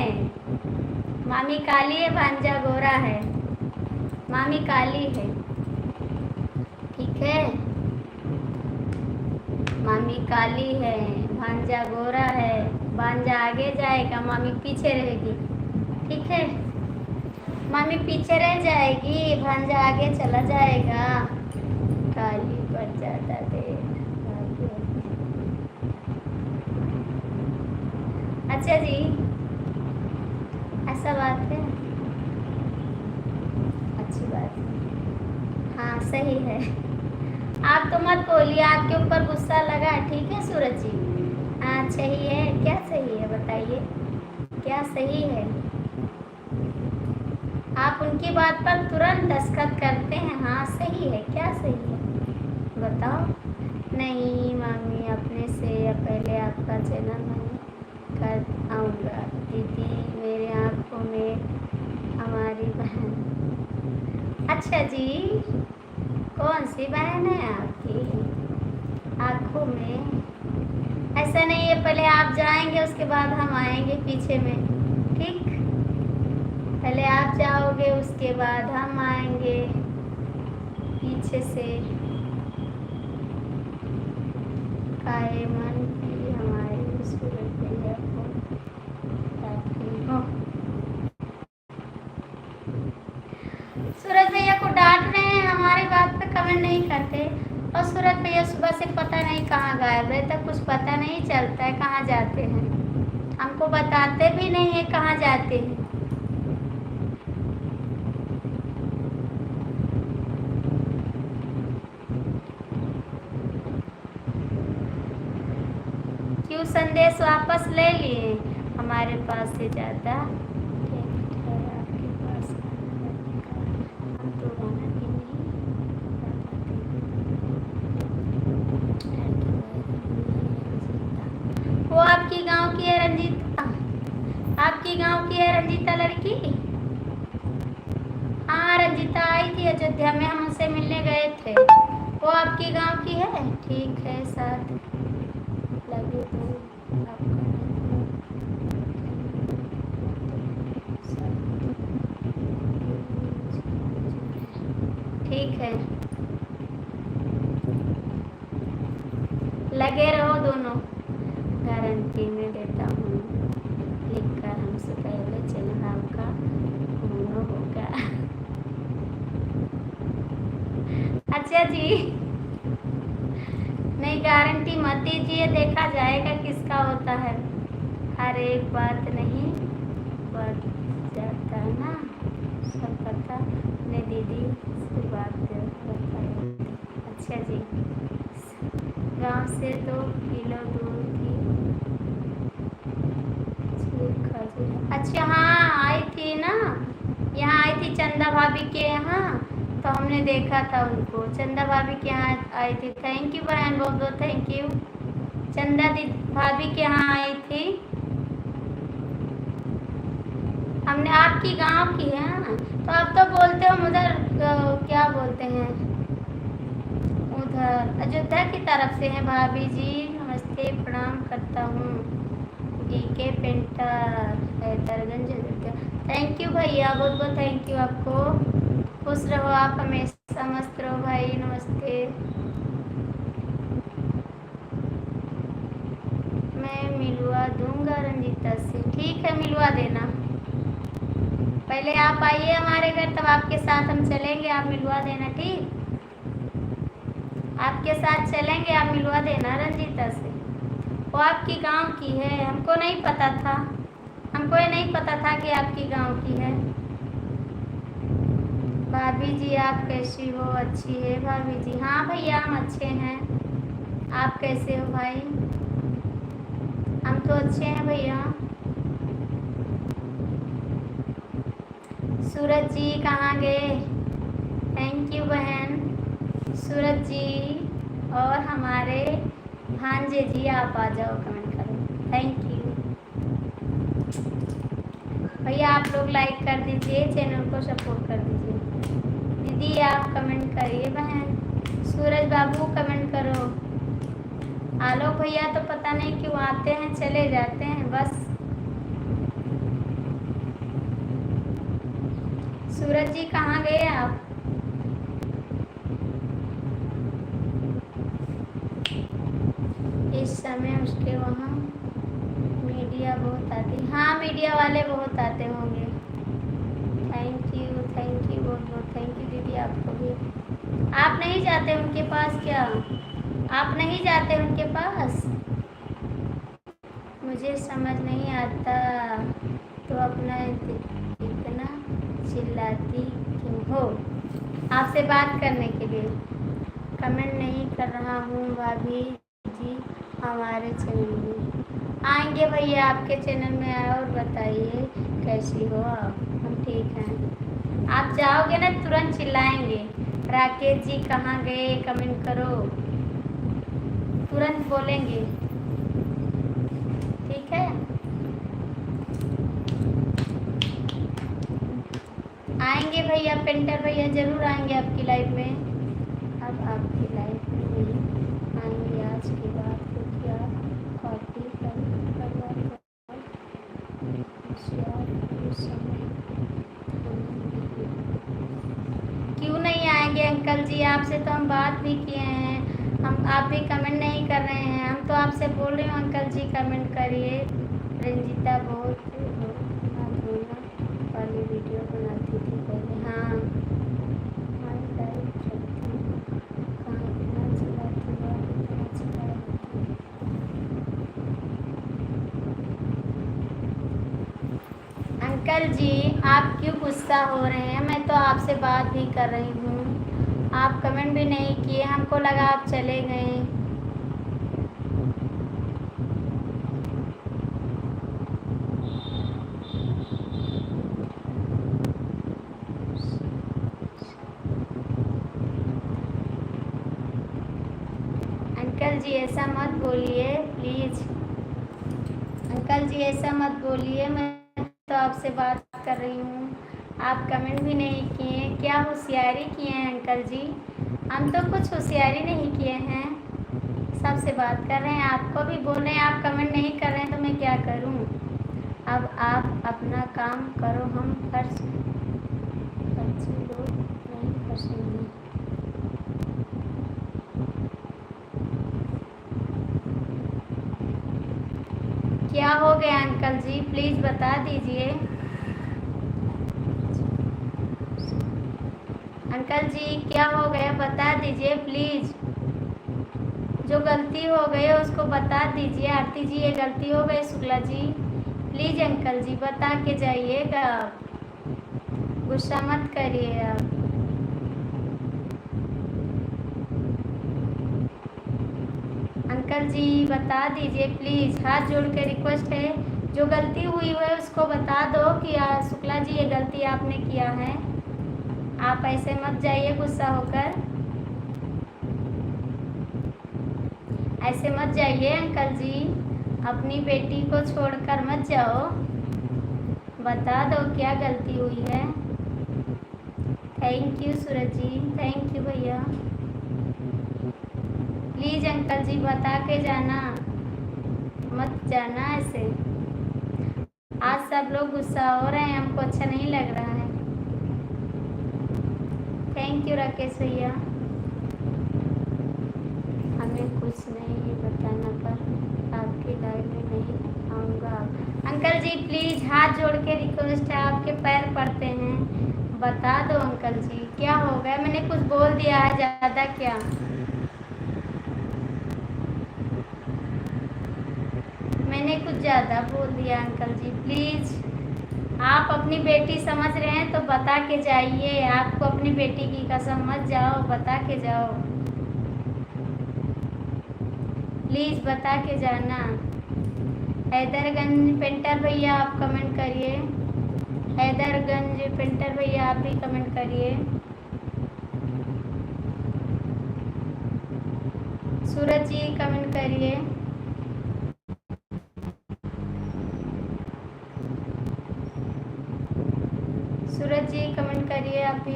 मामी काली है, भांजा गोरा है, मामी काली है, ठीक है, मामी काली है, भांजा गोरा है, भांजा आगे जाएगा, मामी पीछे रहेगी, ठीक है, मामी पीछे रह जाएगी, भांजा आगे चला जाएगा, काली पड़ जाता देर। अच्छा जी, ऐसा बात है, अच्छी बात है, हाँ सही है, आप तो मत बोलिए, आपके ऊपर गुस्सा लगा, ठीक है सूरज जी। हाँ सही है, क्या सही है बताइए, क्या सही है। आप उनकी बात पर तुरंत दस्तखत करते हैं, हाँ सही है, क्या सही है बताओ। नहीं मामी, अपने से या पहले आपका चैनल मैं कर आऊँगा, दीदी मेरे आँखों में हमारी बहन। अच्छा जी, कौन सी बहन है आपकी आँखों में? ऐसा नहीं है, पहले आप जाएंगे उसके बाद हम आएंगे पीछे में, ठीक, पहले आप जाओगे उसके बाद हम आएंगे पीछे से। काहे मन की हमारी सूरज भैया को हो। सूरज भैया को डांट रहे हैं, हमारी बात पे कमेंट नहीं करते, और सूरज भैया सुबह से पता नहीं कहाँ गायब रहता, कुछ पता नहीं चलता है कहाँ जाते हैं, हमको बताते भी नहीं है कहाँ जाते हैं। क्यों संदेश वापस ले लिए, हमारे पास से ज़्यादा ठीक है आपके पास, हम तो गाना भी नहीं आपकी गांव की है रंजीता? आपकी गांव की है रंजीता लड़की? हाँ रंजीता आई थी अयोध्या में, हम उससे मिलने गए थे। वो आपकी गांव की है? ठीक है, साथ लगे तो आपका ठीक है, लगे रहो दोनों। गारंटी में देता हूँ लिखकर, हमसे पहले चैनल आपका होना होगा। अच्छा जी, नहीं गारंटी मत दीजिए, देखा जाएगा किसका होता है। हर एक बात नहीं बच जाता ना, सब पता नहीं दीदी से बात बताई। अच्छा जी, गांव से 2 किलो दूर की अच्छा हाँ आई थी ना, यहाँ आई थी चंदा भाभी के यहाँ, तो हमने देखा था उनको। चंदा भाभी के यहाँ आई थी। थैंक यू बहन, बहुत बहुत थैंक यू। चंदा भाभी के यहाँ आई थी हमने। आपकी गांव की है ना, तो आप तो बोलते हो उधर क्या बोलते हैं, उधर अयोध्या की तरफ से हैं। भाभी जी नमस्ते, प्रणाम करता हूँ। DK painter Haidarganj Ayodhya. Thank you भैया, बहुत बहुत थैंक यू आपको। खुश रहो आप, हमेशा मस्त रहो भाई। नमस्ते। मैं मिलवा दूंगा रंजीता से, ठीक है मिलवा देना। पहले आप आइए हमारे घर, तब आपके साथ हम चलेंगे, आप मिलवा देना। ठीक, आपके साथ चलेंगे, आप मिलवा देना रंजीता से। वो आपकी गांव की है, हमको नहीं पता था, हमको ये नहीं पता था कि आपकी गांव की है। भाभी जी आप कैसी हो? अच्छी है भाभी जी। हाँ भैया हम अच्छे हैं, आप कैसे हो भाई? हम तो अच्छे हैं भैया। सूरज जी कहाँ गए? थैंक यू बहन। सूरज जी और हमारे भांजे जी आप आ जाओ, कमेंट करो। थैंक यू भैया, आप लोग लाइक कर दीजिए, चैनल को सपोर्ट कर दीजिए। दीदी आप कमेंट करिए, बहन सूरज बाबू कमेंट करो। आलोक भैया तो पता नहीं क्यों आते हैं चले जाते हैं बस। सूरज जी कहाँ गए आप? इस समय उसके वहाँ मीडिया बहुत आती। हाँ मीडिया वाले बहुत आते होंगे। थैंक यू बहुत बहुत थैंक यू दीदी आपको भी। आप नहीं जाते उनके पास क्या? आप नहीं जाते उनके पास? मुझे समझ नहीं आता तो अपना इतना चिल्लाती क्यों हो? आपसे बात करने के लिए। कमेंट नहीं कर रहा हूँ भाभी जी, हमारे चैनल में आएंगे भैया, आपके चैनल में आए और बताइए कैसी हो आप? हम ठीक हैं। आप जाओगे ना तुरंत चिल्लाएंगे। राकेश जी कहाँ गए? कमेंट करो, तुरंत बोलेंगे, ठीक है? आएंगे भैया, पेंटर भैया जरूर आएंगे आपकी लाइफ में। अब आपकी लाइफ में नहीं आएंगे आज के बाद, क्योंकि आप कॉपी क्यों नहीं आएंगे अंकल जी? आपसे तो हम बात भी किए हैं, हम आप भी कमेंट नहीं कर रहे हैं। हम तो आपसे बोल रहे हो अंकल जी कमेंट करिए। रंजीता बहुत वाली वीडियो बनाती थी पहले। हाँ अंकल जी आप क्यों गुस्सा हो रहे हैं? मैं तो आपसे बात भी कर रही हूँ, आप कमेंट भी नहीं किए, हमको लगा आप चले गए। अंकल जी ऐसा मत बोलिए प्लीज़। अंकल जी ऐसा मत बोलिए, मैं तो आपसे बात कर रही हूँ, आप कमेंट भी नहीं किए। क्या होशियारी किए हैं अंकल जी? हम तो कुछ होशियारी नहीं किए हैं, सबसे बात कर रहे हैं, आपको भी बोल रहे हैं, आप कमेंट नहीं कर रहे हैं तो मैं क्या करूँ? अब आप अपना काम करो, हम खर्च लोग नहीं फंसेंगे। क्या हो गया अंकल जी, प्लीज़ बता दीजिए। अंकल जी क्या हो गया, बता दीजिए प्लीज़। जो गलती हो गई है उसको बता दीजिए। आरती जी ये गलती हो गई, शुक्ला जी प्लीज़ अंकल जी बता के जाइएगा, गुस्सा मत करिए आप। अंकल जी बता दीजिए प्लीज़, हाथ जोड़ के रिक्वेस्ट है, जो गलती हुई है उसको बता दो कि शुक्ला जी ये गलती आपने किया है। आप ऐसे मत जाइए गुस्सा होकर, ऐसे मत जाइए अंकल जी, अपनी बेटी को छोड़कर मत जाओ, बता दो क्या गलती हुई है। Thank you Suraj ji, thank you भैया। प्लीज़ अंकल जी बता के जाना, मत जाना ऐसे। आज सब लोग गुस्सा हो रहे हैं, हमको अच्छा नहीं लग रहा है। थैंक यू राकेश भैया। हमें कुछ नहीं बताना, पर आपकी लाइव में नहीं आऊँगा। अंकल जी प्लीज़ हाथ जोड़ के रिक्वेस्ट है, आपके पैर पड़ते हैं, बता दो अंकल जी क्या हो गया। मैंने कुछ बोल दिया है ज़्यादा क्या? मैंने कुछ ज़्यादा बोल दिया अंकल जी, प्लीज़ आप अपनी बेटी समझ रहे हैं तो बता के जाइए। आपको अपनी बेटी की कसम, मत जाओ, बता के जाओ प्लीज़, बता के जाना। हैदरगंज पेंटर भैया आप कमेंट करिए, हैदरगंज पेंटर भैया आप भी कमेंट करिए। सूरज जी कमेंट करिए। सूरज जी कमेंट करिए आप भी।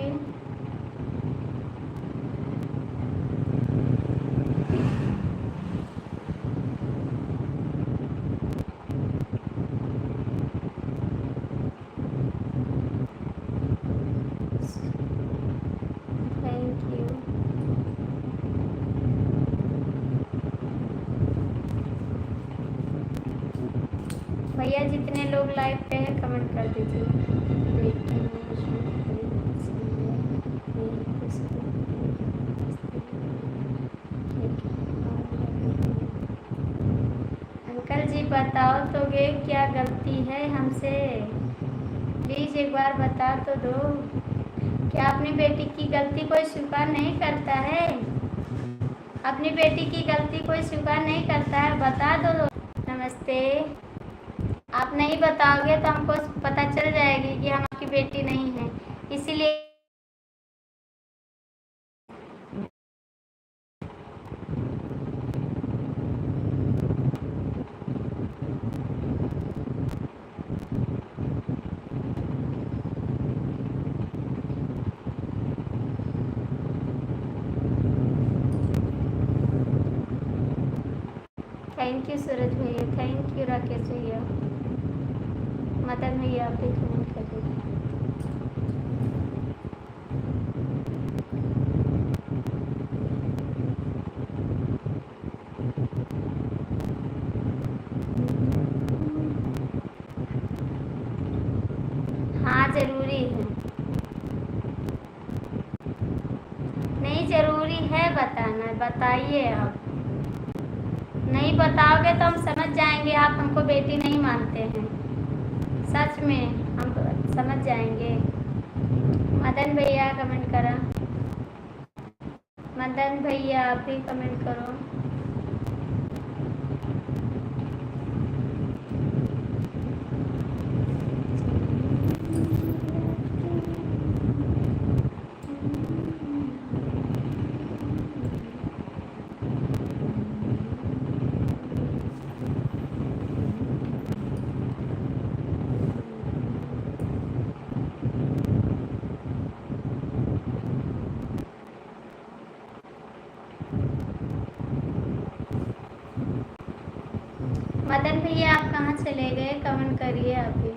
Thank you. भैया जितने लोग लाइव पे हैं कमेंट कर दीजिए। अंकल जी बताओ तो गे क्या गलती है हमसे, प्लीज़ एक बार बता तो दो। क्या अपनी बेटी की गलती कोई स्वीकार नहीं करता है? अपनी बेटी की गलती कोई स्वीकार नहीं करता है, बता दो। नमस्ते। आप नहीं बताओगे तो हमको पता चल जाएगी कि हम आपकी बेटी नहीं है, इसीलिए थैंक यू सूरज भैया, थैंक यू राकेश भैया, मदन भैया आप भी कमेंट कर दीजिए। हाँ ज़रूरी है, नहीं ज़रूरी है बताना, बताइए आप। नहीं बताओगे तो हम समझ जाएंगे आप हमको बेटी नहीं मानते हैं, सच में हम समझ जाएंगे। मदन भैया कमेंट करा, मदन भैया आप भी कमेंट करो। मदन भैया आप कहाँ चले गए? कमेंट करिए आप भी।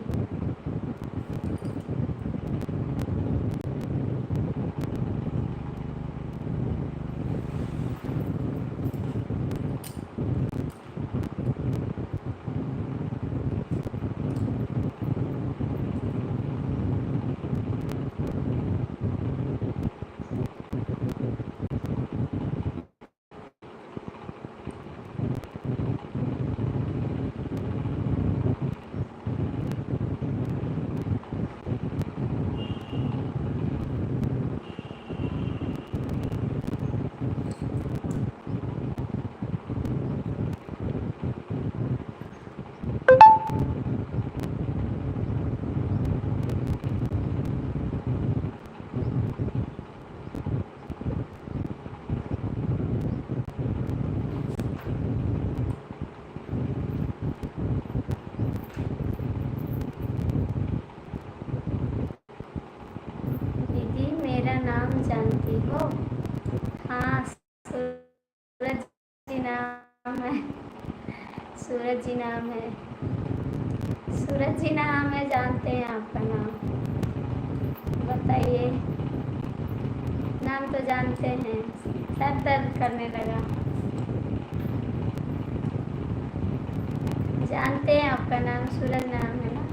दीदी मेरा नाम जानती हो? हाँ, सूरज जी नाम है। सूरज जी नाम है। सूरज जी नाम है, जानते हैं आपका नाम। बताइए, नाम तो जानते हैं। सर दर्द करने लगा। जानते हैं आपका नाम, सूरज नाम है ना।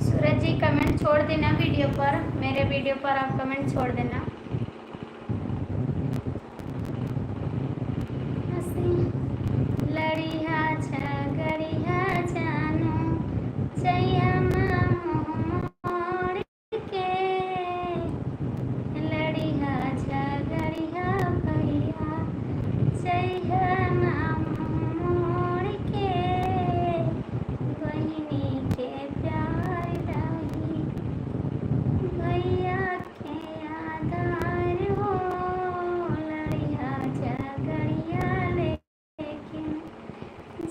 सूरज जी कमेंट छोड़ देना वीडियो पर, मेरे वीडियो पर आप कमेंट छोड़ देना। लड़िया झगड़िया जानू जइया मोड़ के, लड़िया झगड़िया भैया जइया मोड़ के, बहिनी के प्यार रही भैया के आधार हो, लड़िया झगड़िया लेकिन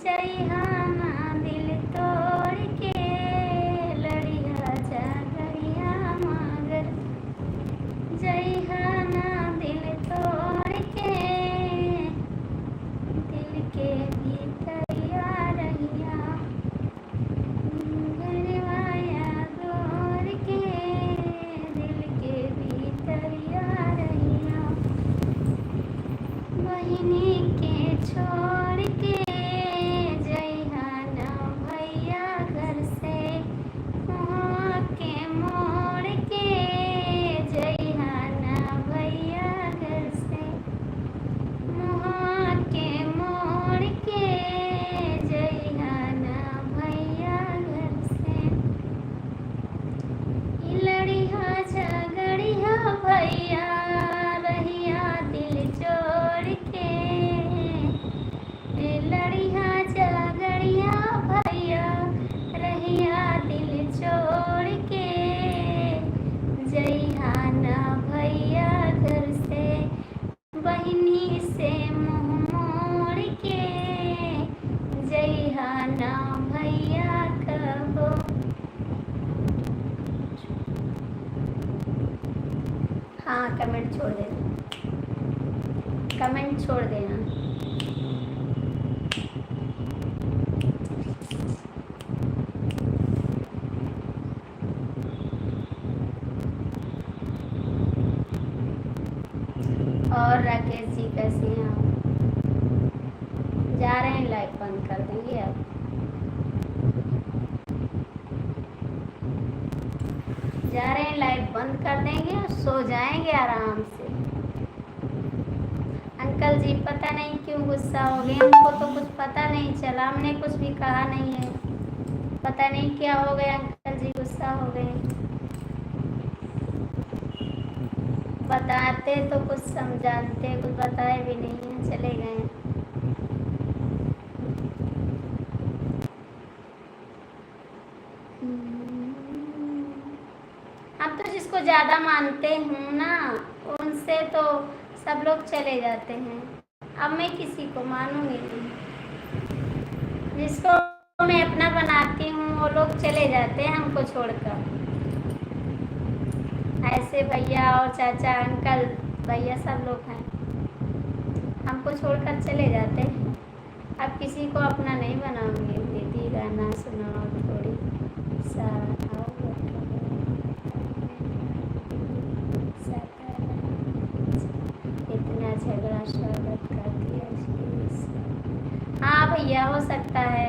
जइहाना दिल तोड़ के, लड़िया झगड़िया मगर जइहाना दिल तोड़ के, दिल के भीतरिया रहिया घरवाया गोर के, दिल के भीतरिया रहिया बहिनी के छोड़ के, जइहाना भैया घर से वहाँ के मोड़ के, जइहाना भैया घर से वहाँ के मोड़ के, जइहाना भैया घर से, लड़िया झगड़िया भैया रहिया दिल जोड़ के, लड़िया झगड़िया भैया रहिया दिल जोड़ के, जइहाना भैया घर से बहिनी से मुँह मोड़ के, जइहाना भैया कबो। हाँ, कमेंट छोड़ देना, कमेंट छोड़ देना। और राकेश जी कैसे हैं आप? जा रहे हैं, लाइव बंद कर देंगे अब। जा रहे हैं, लाइव बंद कर देंगे और सो जाएंगे आराम से। अंकल जी पता नहीं क्यों गुस्सा हो गए, हमको तो कुछ पता नहीं चला, हमने कुछ भी कहा नहीं है, पता नहीं क्या हो गया, अंकल जी गुस्सा हो गए। बताते तो कुछ समझाते, कुछ बताए भी नहीं हैं, चले गए। अब तो जिसको ज़्यादा मानते हूँ ना, उनसे तो सब लोग चले जाते हैं। अब मैं किसी को मानूंगी नहीं। जिसको मैं अपना बनाती हूँ वो लोग चले जाते हैं हमको छोड़कर। ऐसे भैया और चाचा अंकल भैया सब लोग हैं, हमको छोड़कर चले जाते हैं। अब किसी को अपना नहीं बनाऊंगी। दीदी गाना सुनाओ थोड़ी सा, इतना झगड़ा स्वागत कर दिया। हाँ भैया, हो सकता है,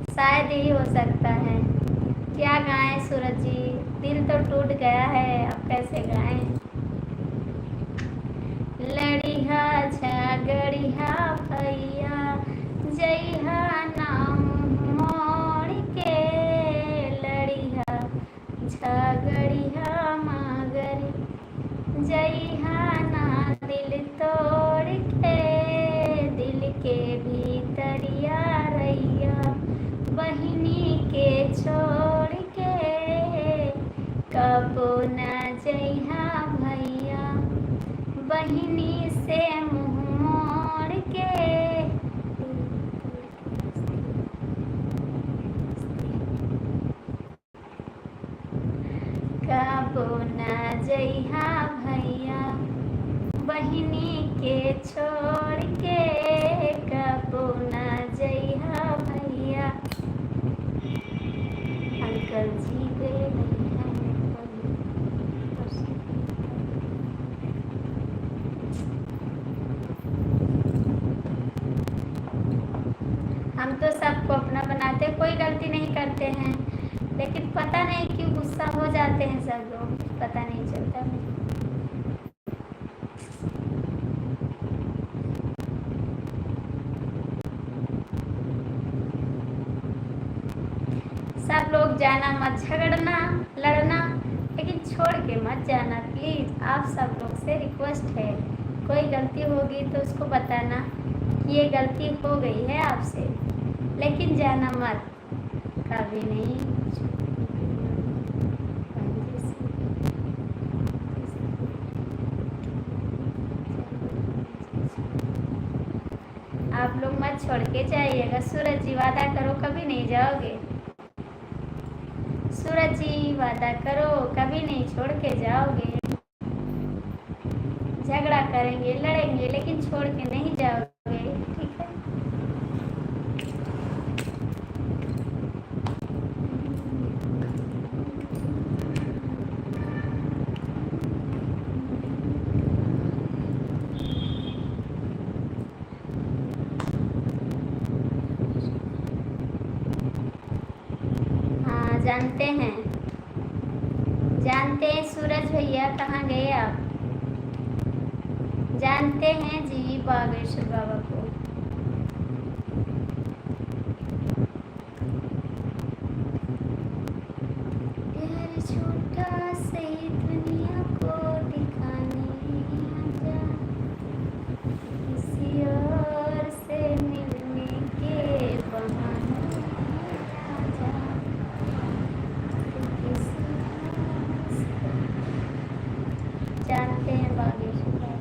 शायद ही हो सकता है। क्या गाएं सूरज जी, दिल तो टूट गया है, अब कैसे गाएं। लड़िहा झगड़िहा भैया जइहा नाम मोड़ के, लड़िहा झगड़िहा मगर जइहा ना दिल तोड़ के, दिल के भीतरिया रैया बहिनी के छोड़ के, कबो न जइहा भैया बहिनी से मुँह मोड़ के। कबो न जइहा भैया बहिनी के छोड़ के, कबो न जइहा भैया। अंकल जी गए नहीं हैं। हम तो सबको अपना बनाते, कोई गलती नहीं करते हैं, लेकिन पता नहीं क्यों गुस्सा हो जाते हैं सब लोग, पता नहीं चलता मुझे। सब लोग जाना मत, झगड़ना लड़ना, लेकिन छोड़ के मत जाना प्लीज़। आप सब लोग से रिक्वेस्ट है, कोई गलती होगी तो उसको बताना कि ये गलती हो गई है आपसे, लेकिन जाना मत कभी नहीं। आप लोग मत छोड़ के जाइएगा। सूरज जी वादा करो कभी नहीं जाओगे। सूरज जी वादा करो कभी नहीं छोड़ के जाओगे। झगड़ा करेंगे लड़ेंगे लेकिन छोड़ के नहीं जाओगे, ठीक है। हाँ जानते हैं सूरज भैया, कहाँ गए आप? जानते हैं जी बागेश्वर बाबा को। प्यार छोटा से दुनिया को दिखाने आजा, किसी और से मिलने के बहाने आजा, जानते हैं बागेश्वर बाबा।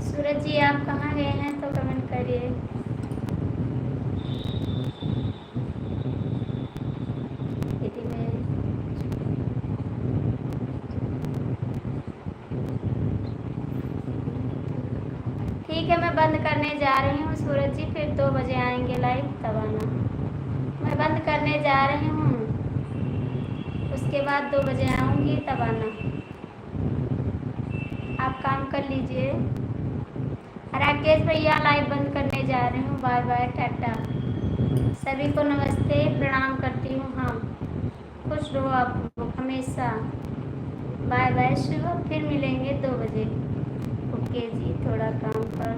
सूरज जी आप कहाँ गए हैं तो कमेंट करिए। दीदी मैं ठीक है, मैं बंद करने जा रही हूँ सूरज जी, फिर 2 बजे आएंगे लाइव, तब आना। मैं बंद करने जा रही हूँ, उसके बाद 2 बजे आऊँगी, तब आना। आप काम कर लीजिए। राकेश भैया लाइव बंद करने जा रही हूँ, बाय बाय टाटा। सभी को नमस्ते प्रणाम करती हूँ। हाँ, खुश रहो आप लोग हमेशा। बाय बाय शुभ, फिर मिलेंगे 2 बजे। ओके जी, थोड़ा काम पर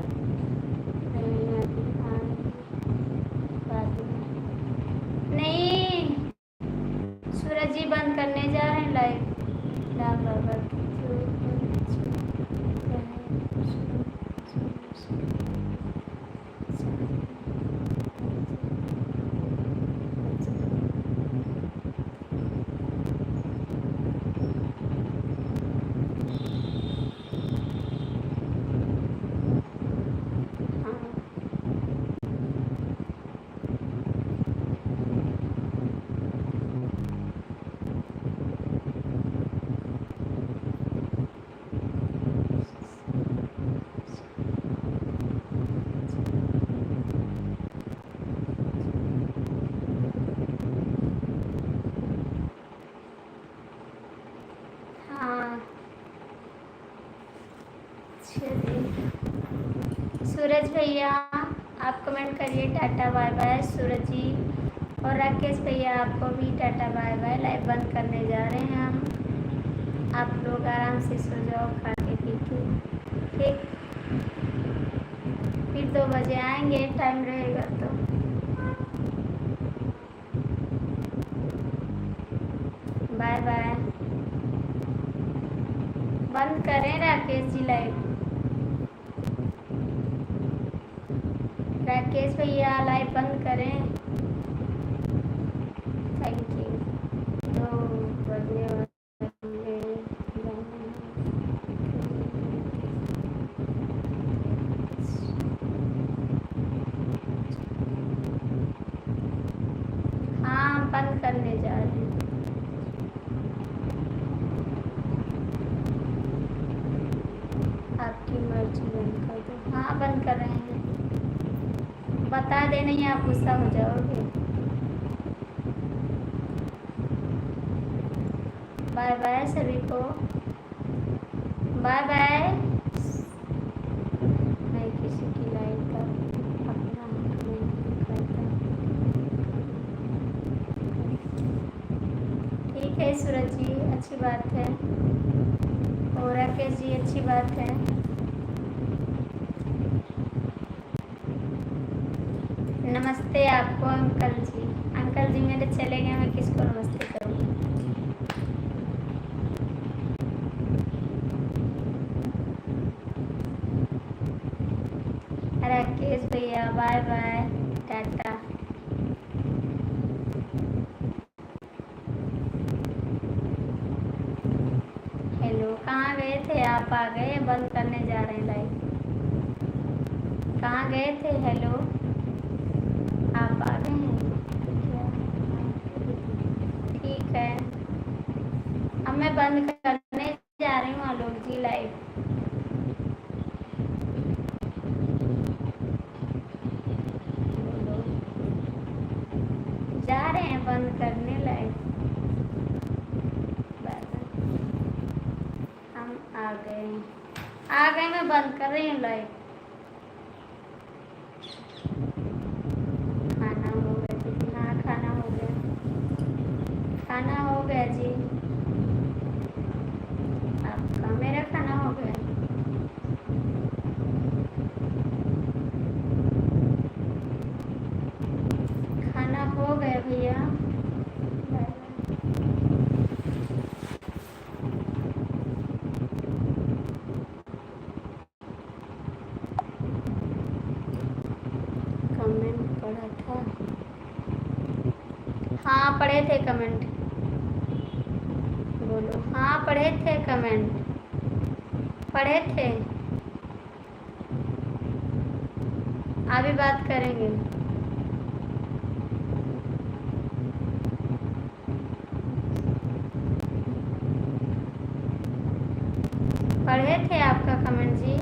सूरज जी बंद करने जा रहे हैं लाइव। राम बाबा की हाँ चलिए। सूरज भैया आप कमेंट करिए टाटा बाय बाय सूरज जी। और राकेश भैया आपको भी टाटा बाय बाय। लाइव बंद करने जा रहे हैं हम। आप लोग आराम से सो जाओ खा के पी के, ठीक। फिर 2 बजे आएंगे, टाइम रहेगा तो। Bye bye. बंद करें राकेश जी लाइव। राकेश भैया लाइव बंद करें। Thank you. 2 बजने वाले हाँ हम बंद करने जा रहे हैं। आपकी मर्जी बंद कर दो। हाँ बंद कर रहे हैं। बता दे नहीं आप गुस्सा हो जाओगे। बाय बाय सभी को। Bye bye. मैं किसी की लाइफ का अपना नहीं करता। ठीक है सूरज जी, अच्छी बात है। और राकेश जी अच्छी बात है। नमस्ते आपको अंकल जी। अंकल जी मेरे चले गए, मैं किसको नमस्ते करूँ। राकेश भैया बाय बाय टाटा। हेलो कहाँ गए थे आप? आ गए? बंद करने जा रहे हैं लाइव। कहाँ गए थे? हेलो आप आ गए हैं क्या? ठीक है अब मैं बंद करने जा रही हूँ आलोक जी लाइव। जा रहे हैं बंद करने लाइव। हम आ गए मैं बंद कर रही हूँ लाइव। खाना हो गया जी? हाँ खाना हो गया। खाना हो गया जी। आपका? मेरा खाना हो गया। खाना हो गया भैया। कमेंट पढ़ा था? हाँ पढ़े थे कमेंट। बोलो। हाँ पढ़े थे कमेंट, पढ़े थे। अभी बात करेंगे। पढ़े थे आपका कमेंट जी।